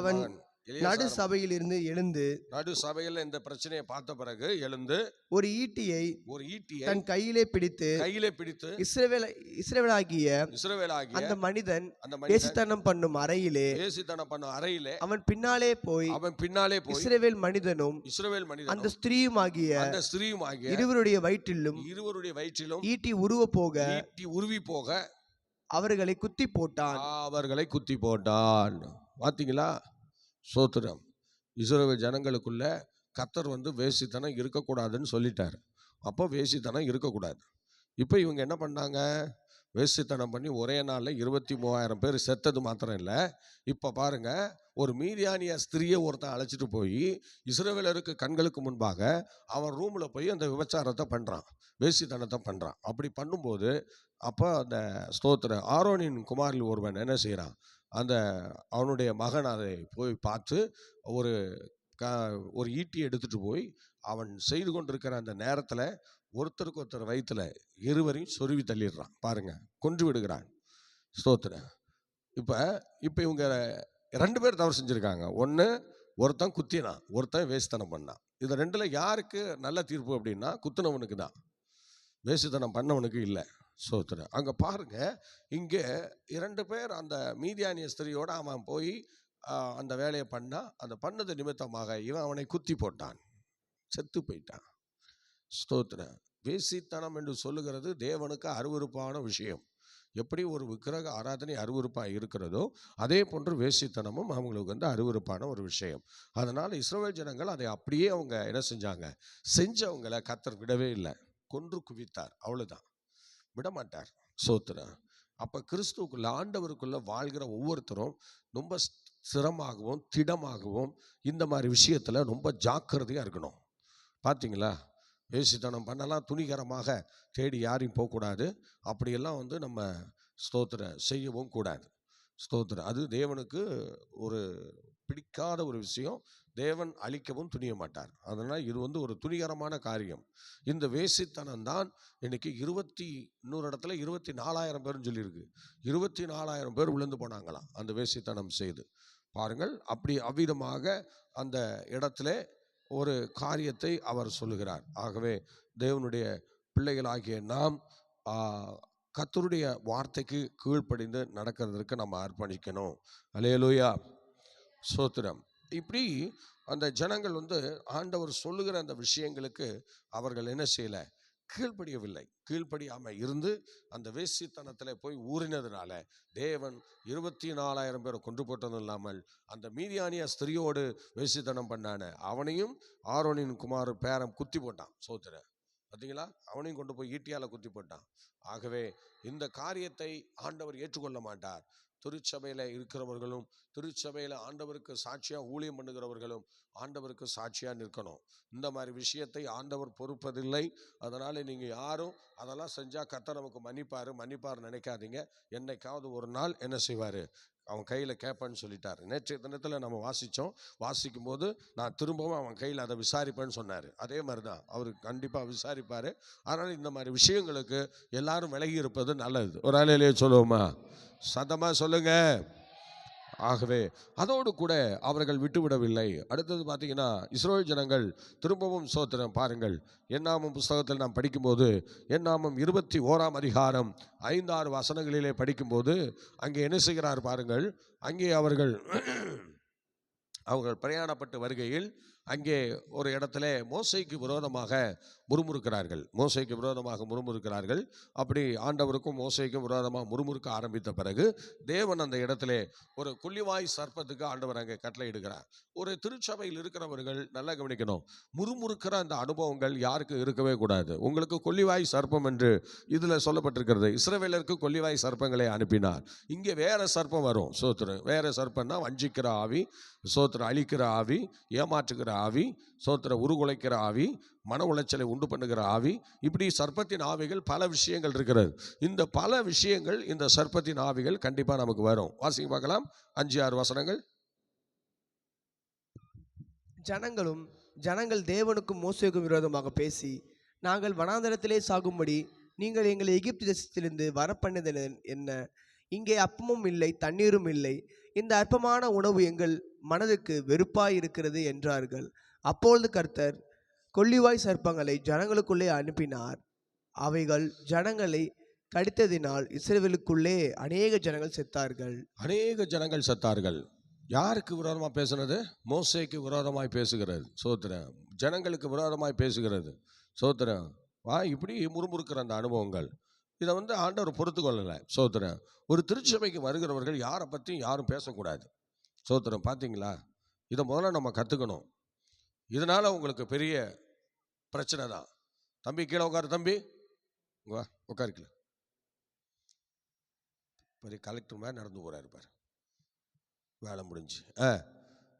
Speaker 2: அவன் நடு சபையில் இருந்து எழுந்து,
Speaker 1: நடு சபையில் இந்த பிரச்சனையை பார்த்த பிறகு எழுந்து
Speaker 2: ஒரு ஈட்டியை தன் கையிலே பிடித்து இஸ்ரவேலாகிய அந்த மனிதன் வேசித்தனம் பண்ணும் அறையிலே அவன் பின்னாலே போய் இஸ்ரவேல் மனிதனும் அந்த ஸ்திரீயுமாகிய இருவருடைய வயிற்றிலும் ஈட்டி உருவி போக அவர்களை குத்தி போட்டான்.
Speaker 1: பார்த்தீங்களா, சோத்திரம். இஸ்ரவேல் ஜனங்களுக்குள்ள கர்த்தர் வேசித்தனம் இருக்கக்கூடாதுன்னு சொல்லிட்டார். அப்போ வேசித்தனம் இருக்கக்கூடாது. இப்போ இவங்க என்ன பண்ணாங்க, வேசித்தனம் பண்ணி ஒரே நாளில் 23,000 பேர் செத்தது மாத்திரம் இல்லை. இப்போ பாருங்க, ஒரு மீதியானிய ஸ்திரியை ஒருத்தன் அழைச்சிட்டு போய் இஸ்ரவேலருக்கு கண்களுக்கு முன்பாக அவன் ரூமில் போய் அந்த விபச்சாரத்தை பண்ணுறான், வேசித்தனத்தை பண்ணுறான். அப்படி பண்ணும்போது அப்போ அந்த ஸ்தோத்திர ஆரோனின் குமாரில் ஒருவன் என்ன செய்கிறான், அவனுடைய மகன் அதை போய் பார்த்து ஒரு ஈட்டி எடுத்துகிட்டு போய் அவன் செய்து கொண்டிருக்கிற அந்த நேரத்தில் ஒருத்தருக்கு ஒருத்தர் வயிற்றுல இருவரையும் சொருவி தள்ளிடுறான். பாருங்க, கொன்று விடுகிறான். ஸ்தோத்திர. இப்போ இவங்க 2 பேர் தவறு செஞ்சுருக்காங்க. ஒருத்தன் குத்தினான், ஒருத்தன் வேசித்தனம் பண்ணான். இது 2ல் யாருக்கு நல்ல தீர்ப்பு அப்படின்னா குத்துனவனுக்கு தான், வேசித்தனம் பண்ணவனுக்கு இல்லை. ஸ்தோத்திரம். அங்கே பாருங்க, இங்கே 2 பேர் அந்த மீதியானிய ஸ்திரியோடு அவன் போய் அந்த வேலையை அந்த பண்ணது நிமித்தமாக இவன் அவனை குத்தி போட்டான், செத்து போயிட்டான். ஸ்தோத்திரம். வேசித்தனம் என்று சொல்லுகிறது தேவனுக்கு அருவருப்பான விஷயம். எப்படி ஒரு விக்கிரக ஆராதனை அருவருப்பாக இருக்கிறதோ அதே போன்று வேசித்தனமும் அவங்களுக்கு அருவருப்பான ஒரு விஷயம். அதனால் இஸ்ரவேல் ஜனங்கள் அதை அப்படியே அவங்க என்ன செஞ்சவங்களை கர்த்தர் விடவே இல்லை, கொன்று குவித்தார். அவ்வளோதான், விடமாட்டார். சோத்திரம். அப்போ கிறிஸ்துவுக்குள்ள ஆண்டவருக்குள்ள வாழ்கிற ஒவ்வொருத்தரும் ரொம்ப சிரமாகவும் திடமாகவும் இந்த மாதிரி விஷயத்தில் ரொம்ப ஜாக்கிரதையாக இருக்கணும். பார்த்தீங்களா, வேசித்தனம் பண்ணலாம், துணிகரமாக தேடி யாரையும் போகக்கூடாது. அப்படியெல்லாம் நம்ம செய்யவும் கூடாது. ஸ்தோத்திரம். அது தேவனுக்கு ஒரு பிடிக்காத ஒரு விஷயம். தேவன் அழிக்கவும் துணிய மாட்டார். அதனால் இது ஒரு துணிகரமான காரியம். இந்த வேசித்தனம் தான் இன்னைக்கு இன்னொரு இடத்துல 24,000 பேர்னு சொல்லியிருக்கு. 24,000 பேர் விழுந்து போனாங்களாம் அந்த வேசித்தனம் செய்து. பாருங்கள், அப்படி அவ்விதமாக அந்த இடத்துல ஒரு காரியத்தை அவர் சொல்லுகிறார். ஆகவே தேவனுடைய பிள்ளைகளாகிய நாம் கர்த்தருடைய வார்த்தைக்கு கீழ்ப்படிந்து நடக்கிறதுக்கு நம்ம அர்ப்பணிக்கணும். அல்லேலூயா, ஸ்தோத்திரம். இப்படி அந்த ஜனங்கள் ஆண்டவர் சொல்லுகிற அந்த விஷயங்களுக்கு அவர்கள் என்ன செய்யலை, கீழ்ப்படியவில்லை. கீழ்ப்படியாமல் இருந்து அந்த வேசித்தனத்தில் போய் ஊறினதுனால தேவன் 24,000 பேரை கொண்டு போட்டதும் இல்லாமல் அந்த மீதியானிய ஸ்திரியோடு வேசித்தனம் பண்ணான அவனையும் ஆரோனின் குமார் பேரம் குத்தி போட்டான். சோத்திர. பார்த்தீங்களா, அவனையும் கொண்டு போய் ஈட்டியால் குத்தி போட்டான். ஆகவே இந்த காரியத்தை ஆண்டவர் ஏற்றுக்கொள்ள மாட்டார். திருச்சபையில் இருக்கிறவர்களும் திருச்சபையில் ஆண்டவருக்கு சாட்சியாக ஊழியம் பண்ணுகிறவர்களும் ஆண்டவருக்கு சாட்சியாக நிற்கணும். இந்த மாதிரி விஷயத்தை ஆண்டவர் பொறுப்பதில்லை. அதனால் நீங்கள் யாரும் அதெல்லாம் செஞ்சால் கர்த்தர் நமக்கு மன்னிப்பார் நினைக்காதீங்க. என்னைக்காவது ஒரு நாள் என்ன செய்வார், அவன் கையில் கேட்பேன்னு சொல்லிட்டார். நேற்றைய தினத்தில் நம்ம வாசிக்கும் போது நான் திரும்பவும் அவன் கையில் அதை விசாரிப்பேன்னு சொன்னார். அதே மாதிரி தான் அவர் கண்டிப்பாக விசாரிப்பார். அதனால் இந்த மாதிரி விஷயங்களுக்கு எல்லாரும் விலகி இருப்பது நல்லது. ஒரு ஆளையிலேயே சொல்லுவோமா? சத்தமாக சொல்லுங்க. ஆகவே அதோடு கூட அவர்கள் விட்டுவிடவில்லை. அடுத்தது பார்த்தீங்கன்னா, இஸ்ரவேல் ஜனங்கள் திரும்பவும் சோத்திரம் பாருங்கள். என்னாமம் புஸ்தகத்தில் நாம் படிக்கும்போது, என்னாமம் 21ஆம் அதிகாரம் 5-6 வசனங்களிலே படிக்கும்போது அங்கே என்ன செய்கிறார் பாருங்கள். அங்கே அவர்கள் பிரயாணப்பட்டு வருகையில் அங்கே ஒரு இடத்துல மோசேக்கு விரோதமாக முறுமுறுக்கிறார்கள். அப்படி ஆண்டவருக்கும் மோசேக்கும் விரோதமாக முறுமுறுக்க ஆரம்பித்த பிறகு தேவன் அந்த இடத்துல ஒரு கொள்ளிவாய் சர்ப்பத்துக்கு ஆண்டவர் அங்கே கட்டளையிடுகிறார். ஒரு திருச்சபையில் இருக்கிறவர்கள் நல்லா கவனிக்கணும். முறுமுறுக்கிற அந்த அனுபவங்கள் யாருக்கு இருக்கவே கூடாது. உங்களுக்கு கொள்ளிவாய் சர்ப்பம் என்று இதில் சொல்லப்பட்டிருக்கிறது. இஸ்ரவேலருக்கு கொள்ளிவாய் சர்ப்பங்களை அனுப்பினார். இங்கே வேற சர்ப்பம் வரும். சோத்திரம் வேற சர்ப்பம்னா வஞ்சிக்கிற ஆவி, சோத்திரம் அழிக்கிற ஆவி, ஏமாற்றுகிற ஆவி, சோத்திர உருகுலைக்கிற ஆவி, மன உளைச்சலை உண்டு பண்ணுகிற ஆவி, இப்படி சர்ப்பத்தின் ஆவிகள் பல விஷயங்கள் இருக்கிறது. இந்த பல விஷயங்கள் இந்த சர்ப்பத்தின் ஆவிகள் கண்டிப்பா நமக்கு வரும். வாசிங்க பார்க்கலாம் 5-6 வசனங்கள்.
Speaker 2: ஜனங்கள் தேவனுக்கும் மோசேக்கும் விரோதமாக பேசி, நாங்கள் வனாந்தரத்திலே சாகும்படி நீங்கள் எங்களை எகிப்து தேசத்திலிருந்து வரப்பண்ணது என்ன? இங்கே அப்பமும் இல்லை, தண்ணீரும் இல்லை. இந்த அற்பமான உணவு எங்கள் மனதுக்கு வெறுப்பாய் இருக்கிறது என்றார்கள். அப்பொழுது கர்த்தர் கொள்ளிவாய் சர்ப்பங்களை ஜனங்களுக்குள்ளே அனுப்பினார். அவைகள் ஜனங்களை கடித்ததினால் இஸ்ரவேலுக்குள்ளே அநேக ஜனங்கள் செத்தார்கள்.
Speaker 1: யாருக்கு விரோதமாக பேசுனது? மோசேக்கு விரோதமாய் பேசுகிறது. சோத்திரம் ஜனங்களுக்கு விரோதமாய் பேசுகிறது. சோத்திரம் இப்படி முறுமுறுக்கிற அந்த அனுபவங்கள் இதை ஆண்டவர் பொறுத்து கொள்ளலை. சோத்திரம் ஒரு திருச்சபைக்கு வருகிறவர்கள் யாரை பற்றியும் யாரும் பேசக்கூடாது. சோத்திரம் பார்த்தீங்களா? இதை முதல்ல நம்ம கற்றுக்கணும். இதனால் உங்களுக்கு பெரிய பிரச்சனை தான். தம்பி கீழே உட்காரு, தம்பி உட்காருக்கல. பெரிய கலெக்டர் மாதிரி நடந்து போகிறாரு பாரு, வேலை முடிஞ்சு.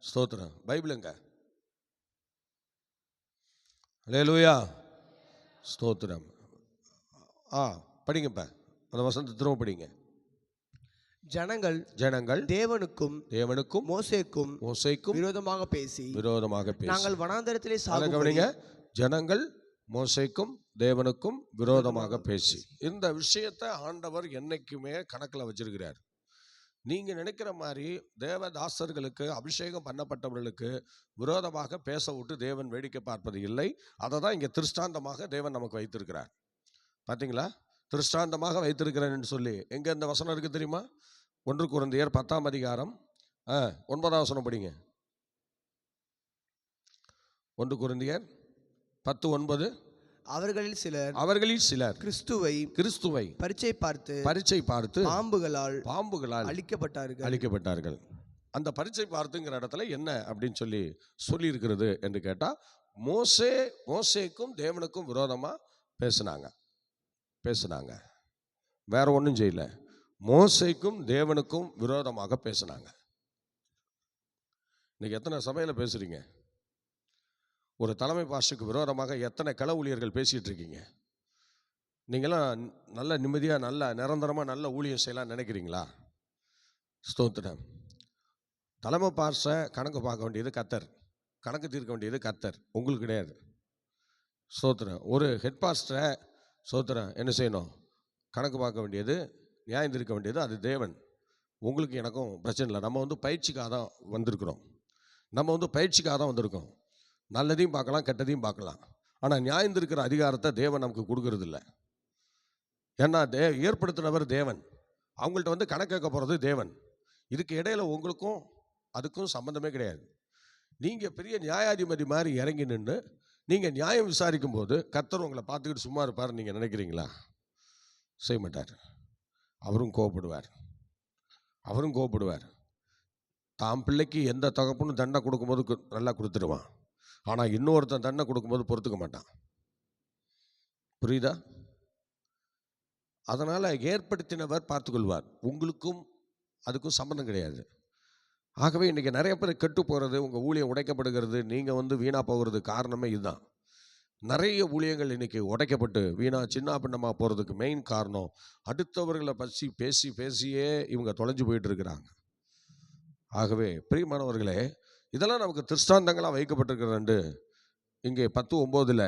Speaker 1: ஸ்தோத்திரம். பைபிளுங்க. அல்லேலூயா. ஸ்தோத்திரம். படிங்கப்பா அந்த வசனத்தை திரும்ப படிங்க.
Speaker 2: ஜனங்கள் தேவனுக்கும் மோசேக்கும் விரோதமாக பேசி நாங்கள் வனாந்தரத்திலே சாகும்படி.
Speaker 1: ஜனங்கள் மோசேக்கும் தேவனுக்கும் விரோதமாக பேசி. இந்த விஷயத்தை ஆண்டவர் என்னைக்குமே கணக்கில் வச்சிருக்கிறார். நீங்க நினைக்கிற மாதிரி தேவதாசர்களுக்கு அபிஷேகம் பண்ணப்பட்டவர்களுக்கு விரோதமாக பேச விட்டு தேவன் வேடிக்கை பார்ப்பது இல்லை. அதை தான் இங்கே திருஷ்டாந்தமாக தேவன் நமக்கு வைத்திருக்கிறார். பார்த்தீங்களா? திருஷ்டாந்தமாக வைத்திருக்கிறேன்னு சொல்லி எங்க இந்த வசனம் இருக்கு தெரியுமா? 1 கொரிந்தியர் 10ஆம் அதிகாரம் 9ஆம் வசனம் படிங்க. 1 கொரிந்தியர் 10:9.
Speaker 2: அவர்களில் சிலர் கிறிஸ்துவை பரீட்சை பார்த்து பாம்புகளால் அழிக்கப்பட்டார்கள்.
Speaker 1: அந்த பரீட்சை பார்த்துங்கிற இடத்துல என்ன அப்படின்னு சொல்லி இருக்கிறது என்று கேட்டா, மோசேக்கும் தேவனுக்கும் விரோதமா பேசினாங்க. வேற ஒன்றும் செய்யல. மோசேக்கும் தேவனுக்கும் விரோதமாக பேசினாங்க. இன்னைக்கு எத்தனை சபையில் பேசுறீங்க? ஒரு தலைமை பாஸ்டருக்கு விரோதமாக எத்தனை கள ஊழியர்கள் பேசிட்டு இருக்கீங்க? நீங்களாம் நல்ல நிம்மதியாக நல்ல நிரந்தரமாக நல்ல ஊழியம் செய்யலாம் நினைக்கிறீங்களா? ஸ்தோத்திரம். தலைமை பாஸ்டரை கணக்கு பார்க்க வேண்டியது கர்த்தர், கணக்கு தீர்க்க வேண்டியது கர்த்தர், உங்களுக்கு கிடையாது. ஸ்தோத்திரம். ஒரு ஹெட் பாஸ்டரை ஸ்தோத்திரம் என்ன செய்யணும்? கணக்கு பார்க்க வேண்டியது, நியாயம் தீர்க்க வேண்டியது அது தேவன். உங்களுக்கு எனக்கும் பிரச்சனை இல்லை. நம்ம பயிற்சிக்காக தான் வந்திருக்கிறோம். நல்லதையும் பார்க்கலாம், கெட்டதையும் பார்க்கலாம். ஆனால் நியாயம் தீர்க்கிற அதிகாரத்தை தேவன் நமக்கு கொடுக்கறது இல்லை. ஏன்னா ஏற்படுத்தினவர் தேவன். அவங்கள்ட்ட கணக்கு கேட்க போகிறது தேவன். இதுக்கு இடையில உங்களுக்கும் அதுக்கும் சம்பந்தமே கிடையாது. நீங்கள் பெரிய நியாயாதிபதி மாதிரி இறங்கி நின்று நீங்கள் நியாயம் விசாரிக்கும் போது கர்த்தர் உங்களை பார்த்துக்கிட்டு சும்மா இருப்பார் நீங்கள் நினைக்கிறீங்களா? செய்ய மாட்டார். அவரும் கோபப்படுவார். தாம் பிள்ளைக்கு எந்த தகப்பனும் தண்டனை கொடுக்கும்போது நல்லா கொடுத்துருவான். ஆனால் இன்னொருத்தன் தண்டனை கொடுக்கும்போது பொறுத்துக்க மாட்டான். புரியுதா? அதனால் ஏற்படுத்தினவர் பார்த்துக்கொள்வார். உங்களுக்கும் அதுக்கும் சம்மந்தம் கிடையாது. ஆகவே இன்றைக்கி நிறைய பேர் கெட்டு போகிறது, உங்கள் ஊழியம் உடைக்கப்படுகிறது, நீங்கள் வீணாக போகிறது காரணமே இதுதான். நிறைய ஊழியங்கள் இன்றைக்கி உடைக்கப்பட்டு சின்ன பின்னமாக போகிறதுக்கு மெயின் காரணம் அடுத்தவர்களை பற்றி பேசியே இவங்க தொலைஞ்சு போயிட்டு இருக்கிறாங்க. ஆகவே பிரியமானவர்களே, இதெல்லாம் நமக்கு திருஷ்டாந்தங்களாக வைக்கப்பட்டிருக்கிறது. இங்கே 10:9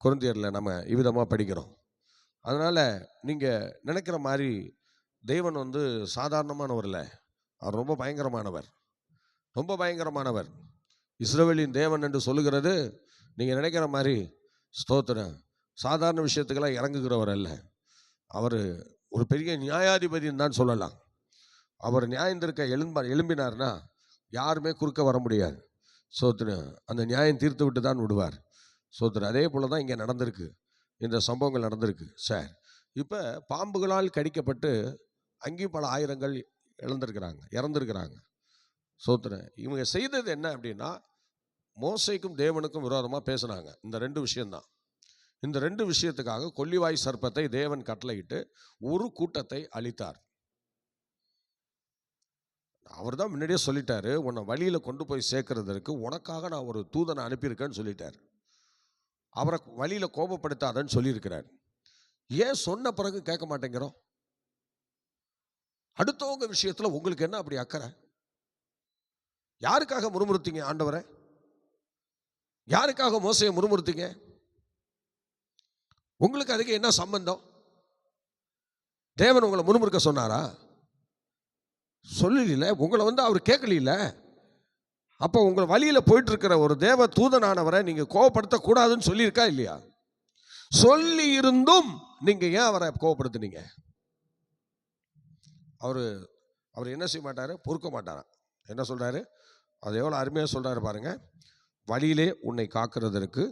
Speaker 1: கொரிந்தியரில் நம்ம இவ்விதமாக படிக்கிறோம். அதனால் நீங்கள் நினைக்கிற மாதிரி தேவன் சாதாரணமானவர் இல்லை, அவர் ரொம்ப பயங்கரமானவர், ரொம்ப பயங்கரமானவர். இஸ்ரவேலின் தேவன் என்று சொல்லுகிறது நீங்கள் நினைக்கிற மாதிரி ஸ்தோத்திரம் சாதாரண விஷயத்துக்கெல்லாம் இறங்குகிறவர் அல்ல. அவர் ஒரு பெரிய நியாயாதிபதின்னு தான் சொல்லலாம். அவர் நியாயந்திருக்க எழும்பினார்னா யாருமே குறுக்க வர முடியாது. ஸ்தோத்திரம் அந்த நியாயம் தீர்த்து விட்டு தான் விடுவார். ஸ்தோத்திரம் அதே போல் தான் இங்கே நடந்திருக்கு, இந்த சம்பவங்கள் நடந்திருக்கு. சார் இப்போ பாம்புகளால் கடிக்கப்பட்டு அங்கேயும் பல ஆயிரங்கள் இறந்துருக்கிறாங்க. ஸ்தோத்திரம் இவங்க செய்தது என்ன அப்படின்னா, மோசேக்கும் தேவனுக்கும் விரோதமாக பேசினாங்க. இந்த 2 விஷயம்தான். இந்த 2 விஷயத்துக்காக கொள்ளிவாய் சர்ப்பத்தை தேவன் கட்டளையிட்டு ஒரு கூட்டத்தை அழித்தார். அவர் தான் முன்னாடியே சொல்லிட்டாரு, உன்னை வழியில் கொண்டு போய் சேர்க்கறதற்கு உனக்காக நான் ஒரு தூதனை அனுப்பியிருக்கேன்னு சொல்லிட்டார். அவரை வழியில் கோபப்படுத்தாதன்னு சொல்லியிருக்கிறார். ஏன் சொன்ன பிறகு கேட்க மாட்டேங்கிறோம்? அடுத்தவங்க விஷயத்தில் உங்களுக்கு என்ன அப்படி அக்கறை? யாருக்காக முறுமுறுத்தீங்க ஆண்டவரை? யாருக்காக மோசையை முறுமுறுத்தீங்க? உங்களுக்கு அதுக்கு என்ன சம்பந்தம்? தேவன் உங்களை முறுமுறுக்க சொன்னாரா? சொல்லல. உங்களை அவர் கேட்கல. அப்போ உங்களை வழியில் போயிட்டு இருக்கிற ஒரு தேவ தூதனானவரை நீங்க கோபப்படுத்தக்கூடாதுன்னு சொல்லியிருக்கா இல்லையா? சொல்லி இருந்தும் நீங்க ஏன் அவரை கோபப்படுத்தினீங்க? அவர் என்ன செய்ய மாட்டாரு? பொறுக்க மாட்டாரா? என்ன சொல்றாரு? அது எவ்வளோ அருமையாக சொல்றாரு பாருங்க. வழியிலே உன்னை காக்கிறதற்கு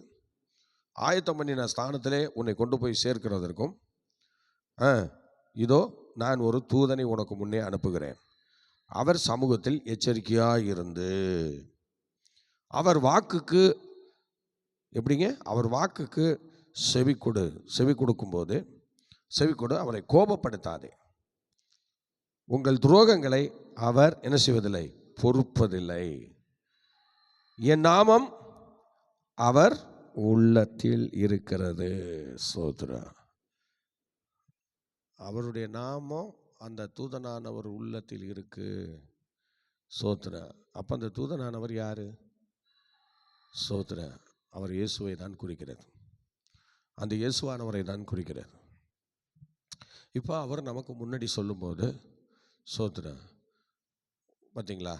Speaker 1: ஆயத்தம் பண்ணின ஸ்தானத்திலே உன்னை கொண்டு போய் சேர்க்கிறதற்கும் இதோ நான் ஒரு தூதனை உனக்கு முன்னே அனுப்புகிறேன். அவர் சமூகத்தில் எச்சரிக்கையாயிருந்து அவர் வாக்குக்கு எப்படிங்க? அவர் வாக்குக்கு செவி கொடுக்கும்போது அவரை கோபப்படுத்தாதே. உங்கள் துரோகங்களை அவர் என்ன செய்வதில்லை? பொறுப்பதில்லை. என் நாமம் அவர் உள்ளத்தில் இருக்கிறது. சோத்ரா அவருடைய நாமம் அந்த தூதனானவர் உள்ளத்தில் இருக்கு. சோத்ரா அப்ப அந்த தூதனானவர் யாரு? சோத்ரா அவர் இயேசுவை தான் குறிக்கிறது. அந்த இயேசுவானவரை தான் குறிக்கிறார். இப்போ அவர் நமக்கு முன்னாடி சொல்லும்போது சோத்ரா பார்த்தீங்களா,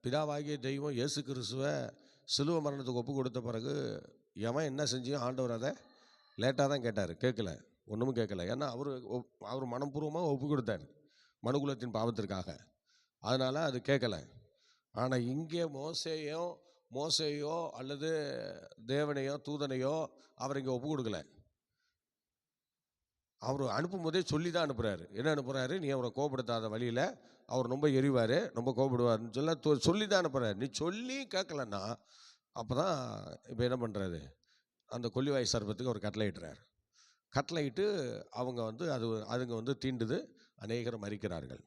Speaker 1: பிதாவாகிய தெய்வம் இயேசு கிறிஸ்துவை சிலுவை மரணத்துக்கு ஒப்பு கொடுத்த பிறகு எவன் என்ன செஞ்சியும் ஆண்டவர் அதை லேட்டாக தான் கேட்டார், கேட்கல, ஒன்றும் கேட்கல. ஏன்னா அவர் மனப்பூர்வமாக ஒப்பு கொடுத்தார் மனுகுலத்தின் பாவத்திற்காக, அதனால் அது கேட்கல. ஆனால் இங்கே மோசேயோ அல்லது தேவனையோ தூதனையோ அவர் இங்கே ஒப்பு கொடுக்கல. அவர் அனுப்பும் போதே சொல்லி தான் அனுப்புகிறாரு. என்ன அனுப்புகிறாரு? நீ அவரை கோபப்படுத்தாத, வழியில் அவர் ரொம்ப எரிவார், ரொம்ப கோபப்படுவார்னு சொல்லி தான் அனுப்புகிறார். நீ சொல்லி கேட்கலன்னா அப்போ தான் இப்போ என்ன பண்ணுறாரு? அந்த கொள்ளிவாய் சர்ப்பத்துக்கு அவர் கட்டளையிட்டுறார். கட்டளையிட்டு அவங்க அதுங்க தீண்டுது. அநேகர் மரிக்கிறார்கள்.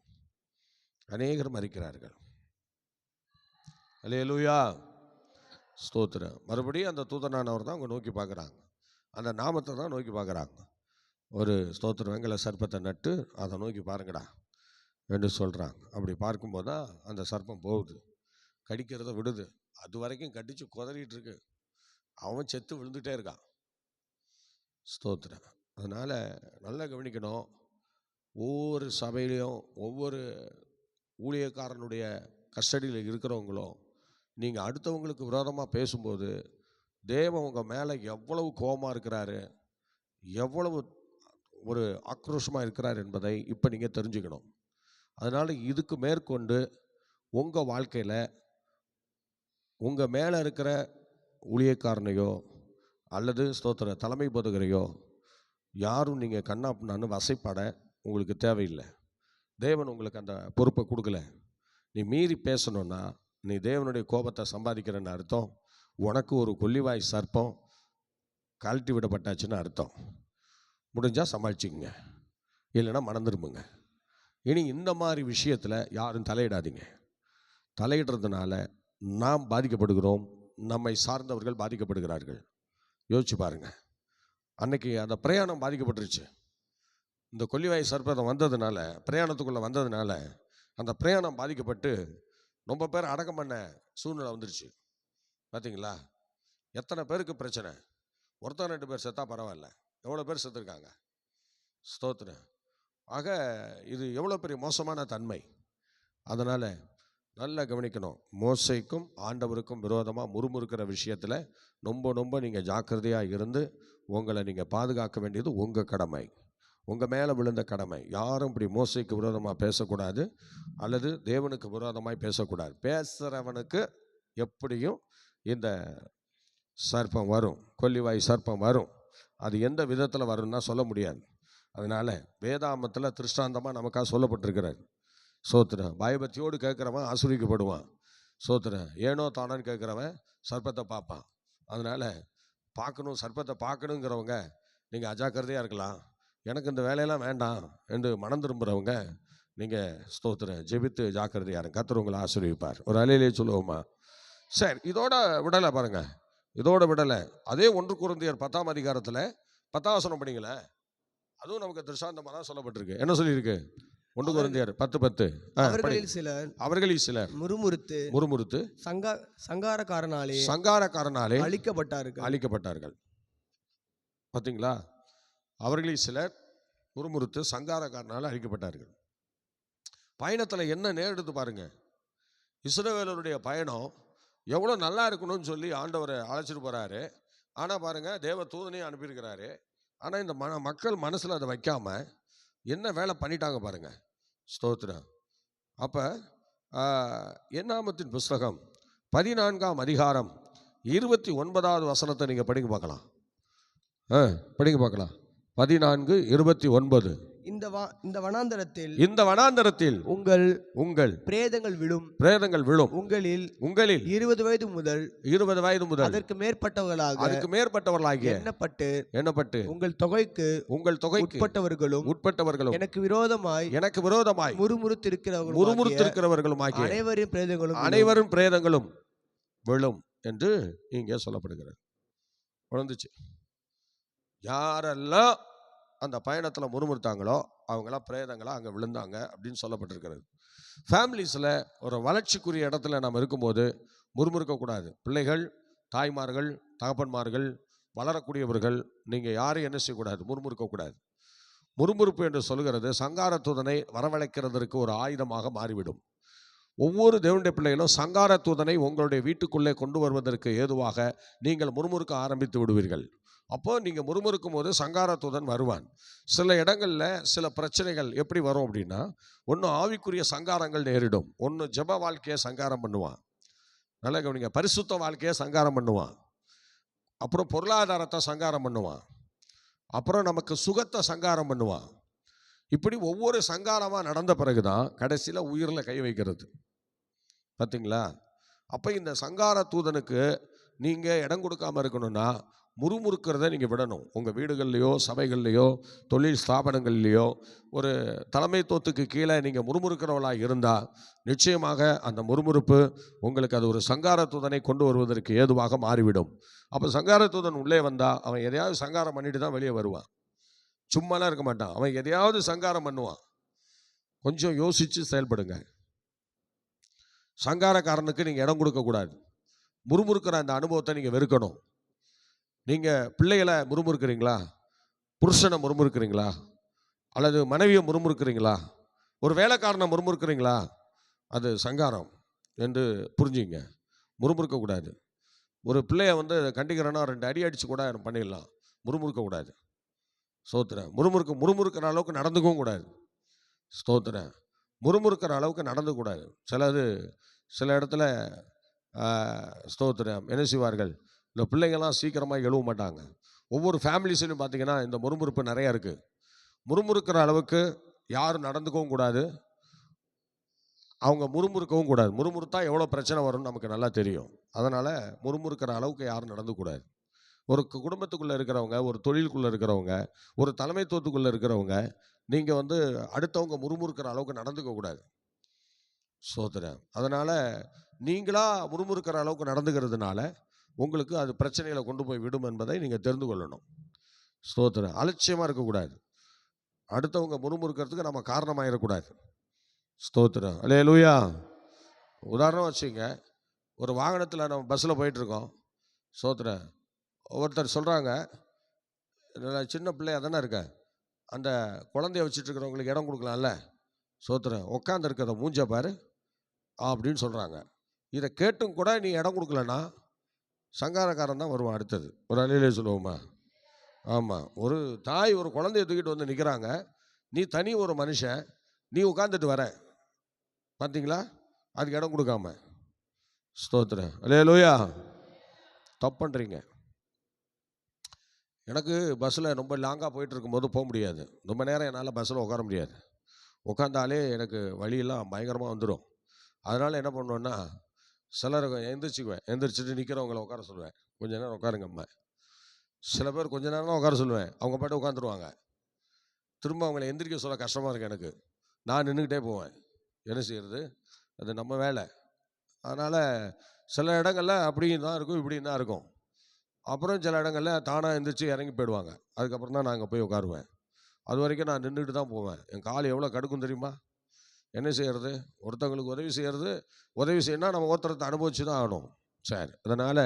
Speaker 1: அல்லேலூயா, ஸ்தோத்திரம். மறுபடியும் அந்த தூதனானவர் தான் அவங்க நோக்கி பார்க்குறாங்க, அந்த நாமத்தை தான் நோக்கி பார்க்குறாங்க. ஒரு ஸ்தோத்திரம் வெங்கல சர்ப்பத்தை நட்டு அதை நோக்கி பாருங்கடா என்று சொல்கிறாங்க. அப்படி பார்க்கும்போது தான் அந்த சர்ப்பம் போகுது, கடிக்கிறத விடுது. அது வரைக்கும் கடிச்சு குதறிட்டு இருக்கு, அவன் செத்து விழுந்துகிட்டே இருக்கான். ஸ்தோத்திரம். அதனால் நல்லா கவனிக்கணும். ஒவ்வொரு சபையிலையும் ஒவ்வொரு ஊழியக்காரனுடைய கஸ்டடியில் இருக்கிறவங்களும் நீங்கள் அடுத்தவங்களுக்கு விரோதமாக பேசும்போது தேவன் உங்கள் மேலே எவ்வளவு கோபமாக இருக்கிறாரு, எவ்வளவு ஒரு ஆக்ரோஷமாக இருக்கிறார் என்பதை இப்போ நீங்கள் தெரிஞ்சுக்கணும். அதனால் இதுக்கு மேற்கொண்டு உங்கள் வாழ்க்கையில் உங்கள் மேலே இருக்கிற ஊழியக்காரனையோ அல்லது ஸ்தோத்திர தலைமை போதகரையோ யாரும் நீங்கள் கண்ணாப்புனான்னு வசைப்பட உங்களுக்கு தேவையில்லை. தேவன் உங்களுக்கு அந்த பொறுப்பை கொடுக்கல. நீ மீறி பேசணுன்னா நீ தேவனுடைய கோபத்தை சம்பாதிக்கிறன்னு அர்த்தம். உனக்கு ஒரு கொள்ளிவாய் சர்ப்பம் கழட்டி விடப்பட்டாச்சுன்னு அர்த்தம். முடிஞ்சால் சமாளிச்சுக்குங்க, இல்லைன்னா மணந்துருமுங்க. இனி இந்த மாதிரி விஷயத்தில் யாரும் தலையிடாதீங்க. தலையிடுறதுனால நாம் பாதிக்கப்படுகிறோம், நம்மை சார்ந்தவர்கள் பாதிக்கப்படுகிறார்கள். யோசிச்சு பாருங்க. அன்னைக்கு அந்த பிரயாணம் பாதிக்கப்பட்டுருச்சு. இந்த கொல்லிவாய் சர்ப்பதம் வந்ததுனால, பிரயாணத்துக்குள்ளே வந்ததுனால அந்த பிரயாணம் பாதிக்கப்பட்டு ரொம்ப பேர் அடக்கம் பண்ண சூழ்நிலை வந்துருச்சு. பார்த்தீங்களா? எத்தனை பேருக்கு பிரச்சனை? ஒருத்தர் 2 பேர் செத்தா பரவாயில்ல, எவ்வளோ பேர் செத்துருக்காங்க. ஸ்தோத்திரம். ஆக இது எவ்வளோ பெரிய மோசமான தன்மை. அதனால் நல்லா கவனிக்கணும். மோசைக்கும் ஆண்டவருக்கும் விரோதமாக முறுமுறுக்கிற விஷயத்தில் ரொம்ப நீங்கள் ஜாக்கிரதையாக இருந்து உங்களை நீங்கள் பாதுகாக்க வேண்டியது உங்கள் கடமை, உங்கள் மேலே விழுந்த கடமை. யாரும் இப்படி மோசைக்கு விரோதமாக பேசக்கூடாது, அல்லது தேவனுக்கு விரோதமாக பேசக்கூடாது. பேசுகிறவனுக்கு எப்படியும் இந்த சர்ப்பம் வரும், கொல்லிவாய் சர்ப்பம் வரும். அது எந்த விதத்தில் வரும்னா சொல்ல முடியாது. அதனால் வேதாமத்தில் திருஷ்டாந்தமாக நமக்காக சொல்லப்பட்டிருக்கிறார். சோத்திரம். பயபக்தியோடு கேட்குறவன் ஆசீர்வதிக்கப்படுவான். சோத்திரம். ஏனோ தானோன்னு கேட்குறவன் சர்ப்பத்தை பார்ப்பான். அதனால் பார்க்கணும், சர்ப்பத்தை பார்க்கணுங்கிறவங்க நீங்கள் அஜாக்கிரதையாக இருக்கலாம். எனக்கு இந்த வேலையெல்லாம் வேண்டாம் என்று மனம் திரும்புகிறவங்க நீங்கள் ஸ்தோத்திரம் ஜெபித்து ஜாக்கிரதையாக இருங்க. கர்த்தர் உங்களை ஆசீர்வதிப்பார். ஒரு அலையிலே சொல்லுவோமா? சரி, இதோட விடலை பாருங்கள், இதோட விடலை. அதே 1 கொரிந்தியர் 10ஆம் அதிகாரத்தில் 10ஆம் வசனம் படிங்களேன். அதுவும் நமக்கு திருஷ்டாந்தமாக தான் சொல்லப்பட்டிருக்கு. என்ன சொல்லியிருக்கு? 1 கொரிந்தியர் 10:10. அவர்களில் சிலர் முறுமுறுத்து சங்காரக்காரனாலே அழிக்கப்பட்டார்கள். பார்த்தீங்களா? அவர்களில் சிலர் முறுமுறுத்து சங்காரக்காரனால அழிக்கப்பட்டார்கள். பயணத்தில் என்ன நேரிடுது பாருங்க. இஸ்ரவேலருடைய பயணம் எவ்வளோ நல்லா இருக்கணும்னு சொல்லி ஆண்டவரை அழைச்சிட்டு போகிறாரு. ஆனால் பாருங்கள், தேவ தூதனையும் அனுப்பியிருக்கிறாரு. ஆனால் இந்த மக்கள் மனசில் அதை வைக்காம என்ன வேலை பண்ணிட்டாங்க பாருங்க. ஸ்தோத்திரம். அப்போ என்னாமத்தின் புஸ்தகம் 14ஆம் அதிகாரம் 29வது வசனத்தை நீங்கள் படிங்க பார்க்கலாம். படிங்க பார்க்கலாம். 14:29.
Speaker 2: இந்த வனாந்தரத்தில்
Speaker 1: உங்கள்
Speaker 2: பிரேதங்கள் விழும் உங்களில் 20 வயது முதல் அதற்கு மேற்பட்டவர்களாகிய எண்ணப்பட்டு உங்கள் தொகைக்கு உட்பட்டவர்களும் எனக்கு விரோதமாய் முறுமுறுத்திருக்கிறவர்களுமாகிய அனைவரும் பிரேதங்களும் விழும் என்று இங்கே சொல்லப்படுகிறது. விழுந்துச்சு. யாரெல்லாம் அந்த பயணத்தில் முறுமுறுத்தாங்களோ அவங்களாம் பிரேதங்களாக அங்கே விழுந்தாங்க அப்படின்னு சொல்லப்பட்டிருக்கிறது. ஃபேமிலிஸில் ஒரு வளர்ச்சிக்குரிய இடத்துல நம்ம இருக்கும்போது முறுமுறுக்கக்கூடாது. பிள்ளைகள், தாய்மார்கள், தகப்பன்மார்கள், வளரக்கூடியவர்கள், நீங்கள் யாரையும் என்ன செய்யக்கூடாது? முறுமுறுக்கக்கூடாது. முறுமுறுப்பு என்று சொல்கிறது சங்கார தூதனை வரவழைக்கிறதற்கு ஒரு ஆயுதமாக மாறிவிடும். ஒவ்வொரு தேவனுடைய பிள்ளைகளும் சங்கார தூதனை உங்களுடைய வீட்டுக்குள்ளே கொண்டு வருவதற்கு ஏதுவாக நீங்கள் முறுமுறுக்க ஆரம்பித்து விடுவீர்கள். அப்போ நீங்கள் முறுமுறுக்கும் போது சங்கார தூதன் வருவான். சில இடங்களில் சில பிரச்சனைகள் எப்படி வரும் அப்படின்னா, ஒன்று ஆவிக்குரிய சங்காரங்கள் நேரிடும், ஒன்று ஜெப வாழ்க்கையை சங்காரம் பண்ணுவான். நல்லா கவனிங்க. பரிசுத்த வாழ்க்கையை சங்காரம் பண்ணுவான், அப்புறம் பொருளாதாரத்தை சங்காரம் பண்ணுவான், அப்புறம் நமக்கு சுகத்தை சங்காரம் பண்ணுவான். இப்படி ஒவ்வொரு சங்காரமாக நடந்த பிறகுதான் கடைசியில் உயிரில் கை வைக்கிறது. பார்த்தீங்களா? அப்போ இந்த சங்கார தூதனுக்கு நீங்கள் இடம் கொடுக்காமல் இருக்கணும்னா முறுமுறுக்கிறத நீங்கள் விடணும். உங்கள் வீடுகள்லையோ, சபைகள்லையோ, தொழில் ஸ்தாபனங்கள்லையோ, ஒரு தலைமைத்துவத்துக்கு கீழே நீங்கள் முறுமுறுக்கிறவளாக இருந்தால் நிச்சயமாக அந்த முறுமுறுப்பு உங்களுக்கு அது ஒரு சங்கார தூதனை கொண்டு வருவதற்கு ஏதுவாக மாறிவிடும். அப்போ சங்கார தூதன் உள்ளே வந்தால் அவன் எதையாவது சங்காரம் பண்ணிட்டு தான் வெளியே வருவான். சும்மாலாம் இருக்க மாட்டான். அவன் எதையாவது சங்காரம் பண்ணுவான். கொஞ்சம் யோசித்து செயல்படுங்க. சங்காரக்காரனுக்கு நீங்கள் இடம் கொடுக்கக்கூடாது. முறுமுறுக்கிற அந்த அனுபவத்தை நீங்கள் வெறுக்கணும். நீங்கள் பிள்ளைகளை முறுமுறுக்கிறீங்களா? புருஷனை முறுமுறுக்கிறீங்களா? அல்லது மனைவியை முறுமுறுக்கிறீங்களா? ஒரு வேலைக்காரனை முறுமுறுக்கிறீங்களா? அது சங்காரம் என்று புரிஞ்சுங்க. முறுமுறுக்கக்கூடாது. ஒரு பிள்ளையை கண்டிக்கிறேன்னா 2 அடி அடித்து கூட பண்ணிடலாம். முறுமுறுக்கக்கூடாது. ஸ்தோத்திரம். முறுமுறுக்கிற அளவுக்கு நடந்துக்கவும் கூடாது. ஸ்தோத்திரம். முறுமுறுக்கிற அளவுக்கு நடந்துக்கூடாது. சில இடத்துல ஸ்தோத்திரம் என்ன செய்வார்கள், இந்த பிள்ளைங்கள்லாம் சீக்கிரமாக எழுவ மாட்டாங்க. ஒவ்வொரு ஃபேமிலிஸ்லையும் பார்த்தீங்கன்னா இந்த முறுமுறுப்பு நிறையா இருக்குது. முறுமுறுக்கிற அளவுக்கு யாரும் நடந்துக்கவும் கூடாது, அவங்க முறுமுறுக்கவும் கூடாது. முறுமுறுத்தா எவ்வளோ பிரச்சனை வரும்னு நமக்கு நல்லா தெரியும். அதனால் முறுமுறுக்கிற அளவுக்கு யாரும் நடந்துக்கூடாது. ஒரு குடும்பத்துக்குள்ளே இருக்கிறவங்க, ஒரு தொழிலுக்குள்ளே இருக்கிறவங்க, ஒரு தலைமைத்துவத்துக்குள்ளே இருக்கிறவங்க
Speaker 1: நீங்கள் வந்து அடுத்தவங்க முறுமுறுக்கிற அளவுக்கு நடந்துக்க கூடாது. ஸ்தோத்திரம். அதனால் நீங்களாக முறுமுறுக்கிற அளவுக்கு நடந்துக்கிறதுனால உங்களுக்கு அது பிரச்சனைகளை கொண்டு போய் விடும் என்பதை நீங்கள் தெரிந்து கொள்ளணும். ஸ்தோத்திரம். அலட்சியமாக இருக்கக்கூடாது. அடுத்தவங்க முறுமுறுக்கிறதுக்கு நம்ம காரணமாயிடக்கூடாது. ஸ்தோத்திரம். அல்லேலூயா. உதாரணம் வச்சுங்க, ஒரு வாகனத்தில் நம்ம பஸ்ஸில் போயிட்டுருக்கோம். ஸ்தோத்திரம். ஒருத்தர் சொல்கிறாங்க, சின்ன பிள்ளையா தானே இருக்க, அந்த குழந்தைய வச்சுட்டு இருக்கிறவங்களுக்கு இடம் கொடுக்கலாம்ல. ஸ்தோத்திரம். உட்காந்து இருக்கிறத மூஞ்ச பாரு அப்படின்னு சொல்கிறாங்க. இதை கேட்டும் கூட நீ இடம் கொடுக்கலன்னா சங்காரக்காரன் தான் வருவான் அடுத்தது. ஒரு அலையிலே சொல்லுவோமா? ஆமாம். ஒரு தாய் ஒரு குழந்தைய தூக்கிட்டு வந்து நிற்கிறாங்க, நீ தனி ஒரு மனுஷன், நீ உட்காந்துட்டு வர பார்த்தீங்களா, அதுக்கு இடம் கொடுக்காம. ஸ்தோத்திரம். அல்லேலூயா. தப்பு பண்ணுறீங்க. எனக்கு பஸ்ஸில் ரொம்ப லாங்காக போயிட்டு இருக்கும்போது போக முடியாது. ரொம்ப நேரம் என்னால் பஸ்ஸில் உட்கார முடியாது. உட்காந்தாலே எனக்கு வழியெல்லாம் பயங்கரமாக வந்துடும். அதனால் என்ன பண்ணுவேன்னா, சிலர் எந்திரிச்சுக்குவேன், எந்திரிச்சிட்டு நிற்கிறவங்கள உட்கார சொல்லுவேன், கொஞ்சம் நேரம் உட்காருங்கம்மா. சில பேர் கொஞ்ச நேரம் தான் உட்கார சொல்லுவேன், அவங்க பாட்டு உட்காந்துருவாங்க. திரும்ப அவங்கள எந்திரிக்க சொல்ல கஷ்டமாக இருக்குது எனக்கு. நான் நின்றுக்கிட்டே போவேன். என்ன செய்கிறது, அது நம்ம வேலை. அதனால் சில இடங்களில் அப்படியும் தான் இருக்கும், இப்படியும் தான் இருக்கும். அப்புறம் சில இடங்களில் தானாக எந்திரிச்சு இறங்கி போயிடுவாங்க. அதுக்கப்புறம் தான் நான் அங்கே போய் உட்காருவேன். அது வரைக்கும் நான் நின்றுட்டு தான் போவேன். என் கால் எவ்வளோ கடுக்கும் தெரியுமா? என்ன செய்கிறது, ஒருத்தவங்களுக்கு உதவி செய்கிறது, உதவி செய்யணும்னா நம்ம ஒருத்தரத்தை அனுபவிச்சு தான் ஆகணும். சரி. அதனால்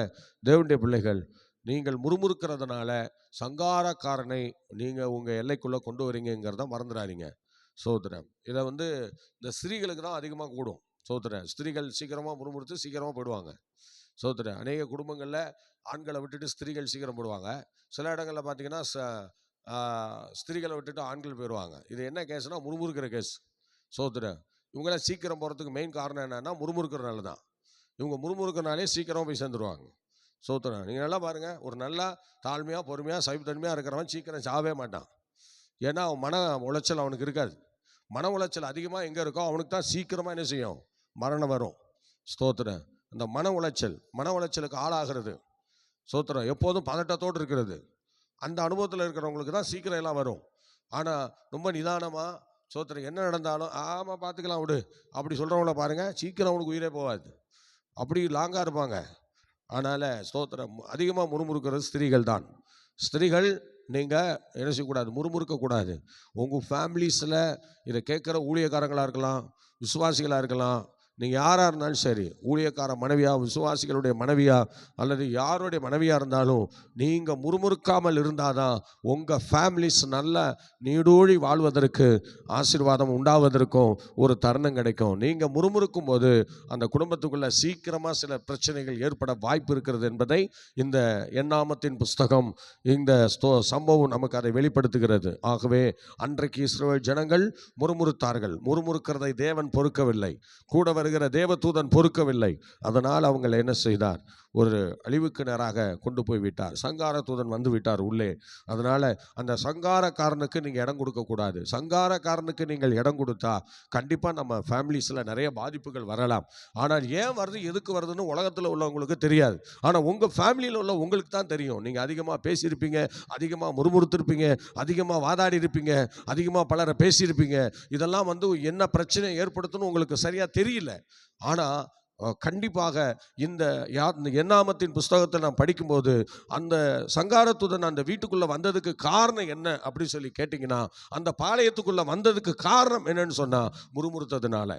Speaker 1: தேவனுடைய பிள்ளைகள், நீங்கள் முறுமுறுக்கிறதுனால சங்காரக்காரனை நீங்கள் உங்கள் எல்லைக்குள்ளே கொண்டு வரீங்கிறத மறந்துடாதீங்க. சோத்திரம். இதை வந்து இந்த ஸ்திரீகளுக்கு தான் அதிகமாக கூடும். சோத்திரம். ஸ்திரீகள் சீக்கிரமாக முறுமுறுத்து சீக்கிரமாக போயிடுவாங்க. சோத்திரம். அநேக குடும்பங்களில் ஆண்களை விட்டுட்டு ஸ்திரீகள் சீக்கிரம் போடுவாங்க. சில இடங்களில் பார்த்தீங்கன்னா ஸ்திரீகளை விட்டுட்டு ஆண்கள் போயிடுவாங்க. இது என்ன கேஸ்னால் முறுமுறுக்கிற கேஸ். சோத்திரம். இவங்களாம் சீக்கிரம் போகிறதுக்கு மெயின் காரணம் என்னென்னா முறுமுறுக்கிறனால தான். இவங்க முறுமுறுக்கிறனாலே சீக்கிரமாக போய் சேர்ந்துருவாங்க. சோத்திரம். நீங்கள் நல்லா பாருங்கள், ஒரு நல்லா தாழ்மையாக பொறுமையாக சைவத்தன்மையாக இருக்கிறவன் சீக்கிரம் சாவே மாட்டான். ஏன்னா அவன் மன உளைச்சல் அவனுக்கு இருக்காது. மன உளைச்சல் அதிகமாக எங்கே இருக்கோ அவனுக்கு தான் சீக்கிரமாக என்ன செய்யும், மரணம் வரும். ஸ்தோத்திரம். அந்த மன உளைச்சலுக்கு ஆளாகிறது. ஸ்தோத்திரம். எப்போதும் பதட்டத்தோடு இருக்கிறது, அந்த அனுபவத்தில் இருக்கிறவங்களுக்கு தான் சீக்கிரம் எல்லாம் வரும். ஆனால் ரொம்ப நிதானமாக ஸ்தோத்திரம், என்ன நடந்தாலும் ஆமாம் பார்த்துக்கலாம் விடு அப்படி சொல்கிறவங்கள பாருங்கள், சீக்கிரம் அவனுக்கு உயிரே போகாது. அப்படி லாங்காக இருப்பாங்க. அதனால் ஸ்தோத்திரம், அதிகமாக முறுமுறுக்கிறது ஸ்திரீகள் தான். ஸ்திரீகள் நீங்கள் என்ன செய்யக்கூடாது, முறுமுறுக்கக்கூடாது. உங்கள் ஃபேமிலிஸில் இதை கேட்குற ஊழியக்காரங்களாக இருக்கலாம், விசுவாசிகளாக இருக்கலாம், நீங்கள் யாராக இருந்தாலும் சரி, ஊழியக்கார மனைவியா, விசுவாசிகளுடைய மனைவியா, அல்லது யாருடைய மனைவியாக இருந்தாலும் நீங்கள் முறுமுறுக்காமல் இருந்தால் தான் உங்கள் ஃபேமிலிஸ் நல்ல நீடூழி வாழ்வதற்கு, ஆசீர்வாதம் உண்டாவதற்கும் ஒரு தருணம் கிடைக்கும். நீங்கள் முறுமுறுக்கும் போது அந்த குடும்பத்துக்குள்ளே சீக்கிரமாக சில பிரச்சனைகள் ஏற்பட வாய்ப்பு இருக்கிறது என்பதை இந்த எண்ணாமத்தின் புஸ்தகம், இந்த சம்பவம் நமக்கு அதை வெளிப்படுத்துகிறது. ஆகவே அன்றைக்கு இஸ்ரவேல் ஜனங்கள் முறுமுறுத்தார்கள். முறுமுறுக்கிறதை தேவன் பொறுக்கவில்லை, கூட வருகிற தேவதூதன் பொறுக்கவில்லை. அதனால் அவங்க என்ன செய்தார், ஒரு அழிவுக்கு நேராக கொண்டு போய் விட்டார். சங்கார தூதன் வந்து விட்டார் உள்ளே. அதனால் அந்த சங்காரக்காரனுக்கு நீங்கள் இடம் கொடுக்கக்கூடாது. சங்காரக்காரனுக்கு நீங்கள் இடம் கொடுத்தா கண்டிப்பாக நம்ம ஃபேமிலிஸில் நிறைய பாதிப்புகள் வரலாம். ஆனால் ஏன் வருது, எதுக்கு வருதுன்னு உலகத்தில் உள்ளவங்களுக்கு தெரியாது. ஆனால் உங்கள் ஃபேமிலியில் உள்ள உங்களுக்கு தான் தெரியும். நீங்கள் அதிகமாக பேசியிருப்பீங்க, அதிகமாக முறுமுறுத்திருப்பீங்க, அதிகமாக வாதாடி இருப்பீங்க, அதிகமாக பலரை பேசியிருப்பீங்க. இதெல்லாம் வந்து என்ன பிரச்சனை ஏற்படுத்தணும் உங்களுக்கு சரியாக தெரியல. ஆனால் கண்டிப்பாக இந்த எண்ணாமத்தின் புஸ்தகத்தை நான் படிக்கும்போது அந்த சங்காரத்துடன் அந்த வீட்டுக்குள்ளே வந்ததுக்கு காரணம் என்ன அப்படி சொல்லி கேட்டிங்கன்னா, அந்த பாளையத்துக்குள்ளே வந்ததுக்கு காரணம் என்னன்னு சொன்னால் முறுமுறுத்ததுனால,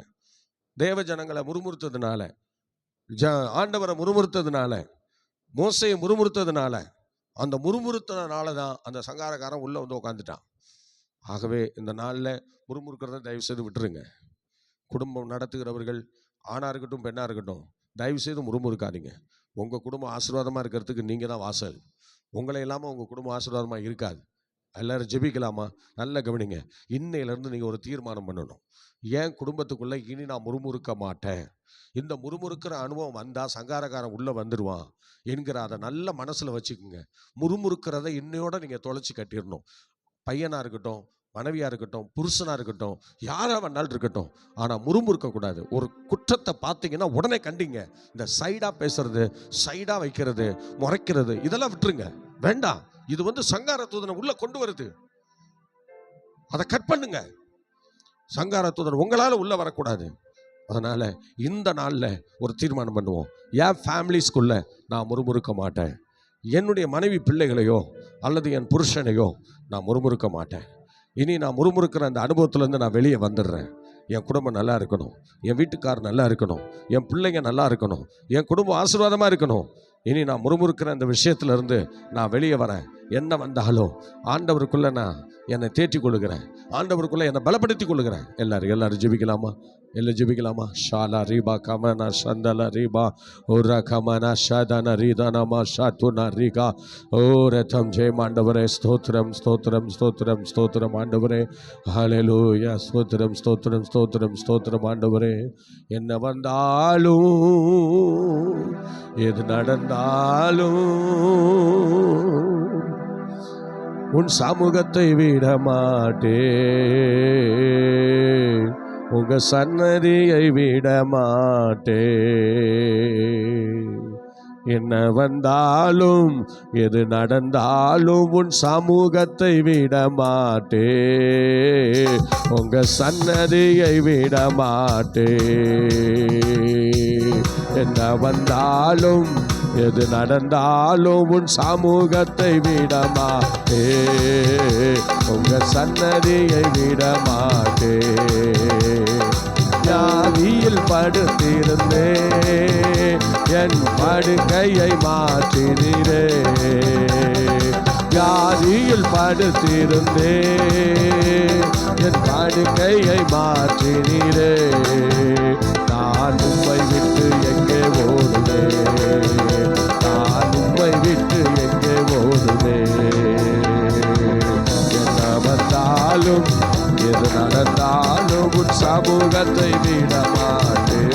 Speaker 1: தேவ ஜனங்களை முறுமுறுத்ததுனால, ஆண்டவரை முறுமுறுத்ததுனால, மோசையை முறுமுறுத்ததுனால, அந்த முறுமுறுத்தனால தான் அந்த சங்காரக்காரன் உள்ளே வந்து உட்காந்துட்டான். ஆகவே இந்த நாளில் முறுமுறுக்கிறத தயவு செய்து விட்டுருங்க. குடும்பம் நடத்துகிறவர்கள் ஆணாக இருக்கட்டும் பெண்ணாக இருக்கட்டும், தயவு செய்து முறுமுறுக்காதீங்க. உங்கள் குடும்பம் ஆசீர்வாதமாக இருக்கிறதுக்கு நீங்கள் தான் வாசல். உங்களை இல்லாமல் உங்கள் குடும்பம் ஆசீர்வாதமாக இருக்காது. எல்லோரும் ஜெபிக்கலாமா? நல்ல கவனிங்க. இன்னையிலேருந்து நீங்கள் ஒரு தீர்மானம் பண்ணணும். என் குடும்பத்துக்குள்ளே இனி நான் முறுமுறுக்க மாட்டேன். இந்த முறுமுறுக்கிற அனுபவம் வந்தால் சங்காரக்காரன் உள்ளே வந்துடுவான் என்கிற அதை நல்ல மனசில் வச்சுக்கோங்க. முறுமுறுக்கிறத இன்னையோட நீங்கள் தொலைச்சி கட்டிடணும். பையனாக இருக்கட்டும், மனைவியாக இருக்கட்டும், புருஷனாக இருக்கட்டும், யாராக வேணாலும் இருக்கட்டும், ஆனால் முறுமுறுக்கக்கூடாது. ஒரு குற்றத்தை பார்த்தீங்கன்னா உடனே கண்டிங்க. இந்த சைடாக பேசுறது, சைடாக வைக்கிறது, முறைக்கிறது, இதெல்லாம் விட்டுருங்க, வேண்டாம். இது வந்து சங்கார தூதனை உள்ளே கொண்டு வருது. அதை கட் பண்ணுங்க. சங்கார தூதர் உங்களால் உள்ளே வரக்கூடாது. அதனால் இந்த நாளில் ஒரு தீர்மானம் பண்ணுவோம். என் ஃபேமிலிஸ்குள்ளே நான் முறுமுறுக்க மாட்டேன். என்னுடைய மனைவி பிள்ளைகளையோ அல்லது என் புருஷனையோ நான் முறுமுறுக்க மாட்டேன். இனி நான் முறுமுறுக்கிற அந்த அனுபவத்துலேருந்து நான் வெளியே வந்துடுறேன். என் குடும்பம் நல்லா இருக்கணும், என் வீட்டுக்காரர் நல்லா இருக்கணும், என் பிள்ளைங்க நல்லா இருக்கணும், என் குடும்பம் ஆசீர்வாதமாக இருக்கணும். இனி நான் முறுமுறுக்கிற அந்த விஷயத்துலேருந்து நான் வெளியே வரேன். என்ன வந்தாலும் ஆண்டவருக்குள்ளே நான் என்னை தேற்றி கொள்ளுகிறேன், ஆண்டவருக்குள்ளே என்னை பலப்படுத்தி கொள்ளுகிறேன். எல்லாரும் ஜெபிக்கலாமா? எல்லாம் ஜெபிக்கலாமா? ஷாலா ரீபா கமனா சந்தல ரீபா ஓரா கமனா ஷாதான ரீதானமா ஷாத்துனா ரீகா ஓ ரதம் ஜெயம் ஆண்டவரே. ஸ்தோத்திரம் ஸ்தோத்திரம் ஸ்தோத்திரம் ஸ்தோத்திரம் ஆண்டவரே. ஹல்லேலூயா. ஸ்தோத்திரம் ஸ்தோத்திரம் ஸ்தோத்திரம் ஸ்தோத்திரம் ஆண்டவரே. என்ன வந்தாலும் எது நடந்தாலும் உன் சமூகத்தை விட மாட்டே, உங்க சன்னதியை விட மாட்டே. என்ன வந்தாலும் எது நடந்தாலும் உன் சமூகத்தை விட மாட்டே, உங்க சன்னதியை விட மாட்டே. என்ன வந்தாலும் எது நடந்தாலும் உன் சமூகத்தை விட மாட்டே, உங்க சன்னதியை விட மாட்டே. வியாதியில் படுத்திருந்தே என் படுக்கையை மாற்றினீரே, வியாதியில் படுத்திருந்தே என் படுக்கையை மாற்றினீரே. நான் உம்மை விட்டு எங்கே ஓடுவேன், நான் உம்மை விட்டு எங்கே ஓடுவேன். என்ன வந்தாலும் எது நடந்தாலும் உன் சமூகத்தை விட மாட்டேன்,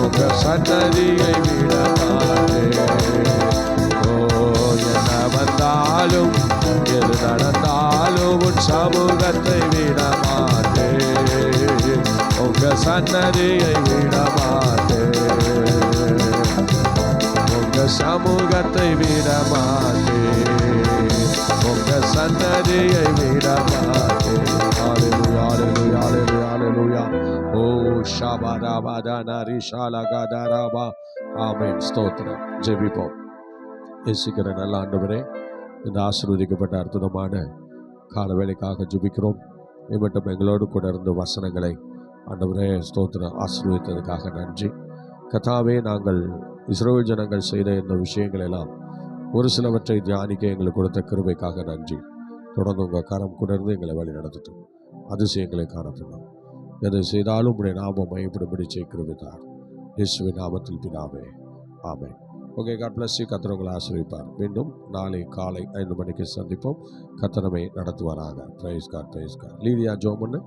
Speaker 1: உங்க சன்னதியை விட மாட்டேன். ஓ என்ன வந்தாலும் எது நடந்தாலும் உன் சமூகத்தை விட மாட்டேன், உங்க சன்னதியை விட மாட்டேன், உங்க சமூகத்தை விட மாட்டேன், உங்க சன்னதியை விட மாட்டேன். ஹல்லேலூயா ஹல்லேலூயா ஹல்லேலூயா ஹல்லேலூயா. ஓ ஷபரபதன ரிஷாலகதரபா. ஆமென். ஸ்தோத்திரம். ஜெபிப்போம். இயேசுவின் நல்ல ஆண்டவரே, இந்த ஆசீர்வதிக்கப்பட்ட அற்புதமான கால வேளைக்காக ஜெபிக்கிறோம். இம்மட்டும் எங்களோடு கூட இருந்த வசனங்களை ஆண்டவரே ஸ்தோத்திரம் ஆசீர்வதித்ததுக்காக நன்றி. கர்த்தாவே, நாங்கள் இஸ்ரவேல் ஜனங்கள் செய்த இந்த விஷயங்கள் எல்லாம் ஒரு சிலவற்றை தியானிக்க எங்களுக்கு கொடுத்த கிருபைக்காக நன்றி. தொடர்ந்து உங்கள் கரம் கூட இருந்து எங்களை வழி நடத்தட்டும். அதிசயங்களை காணப்படும். எதை செய்தாலும் உடைய நாமம் மையப்படும்படி கிருபைத்தார். இயேசுவின் நாமத்தில் பிதாவே. ஆமென். Okay, God bless you. கர்த்தர் உங்களை ஆசீர்வதிப்பார். மீண்டும் நாளை காலை 5 மணிக்கு சந்திப்போம். கர்த்தர் நம்மை நடத்துவாராக. Praise God, praise God. லீதியா ஜோம் பண்ணு.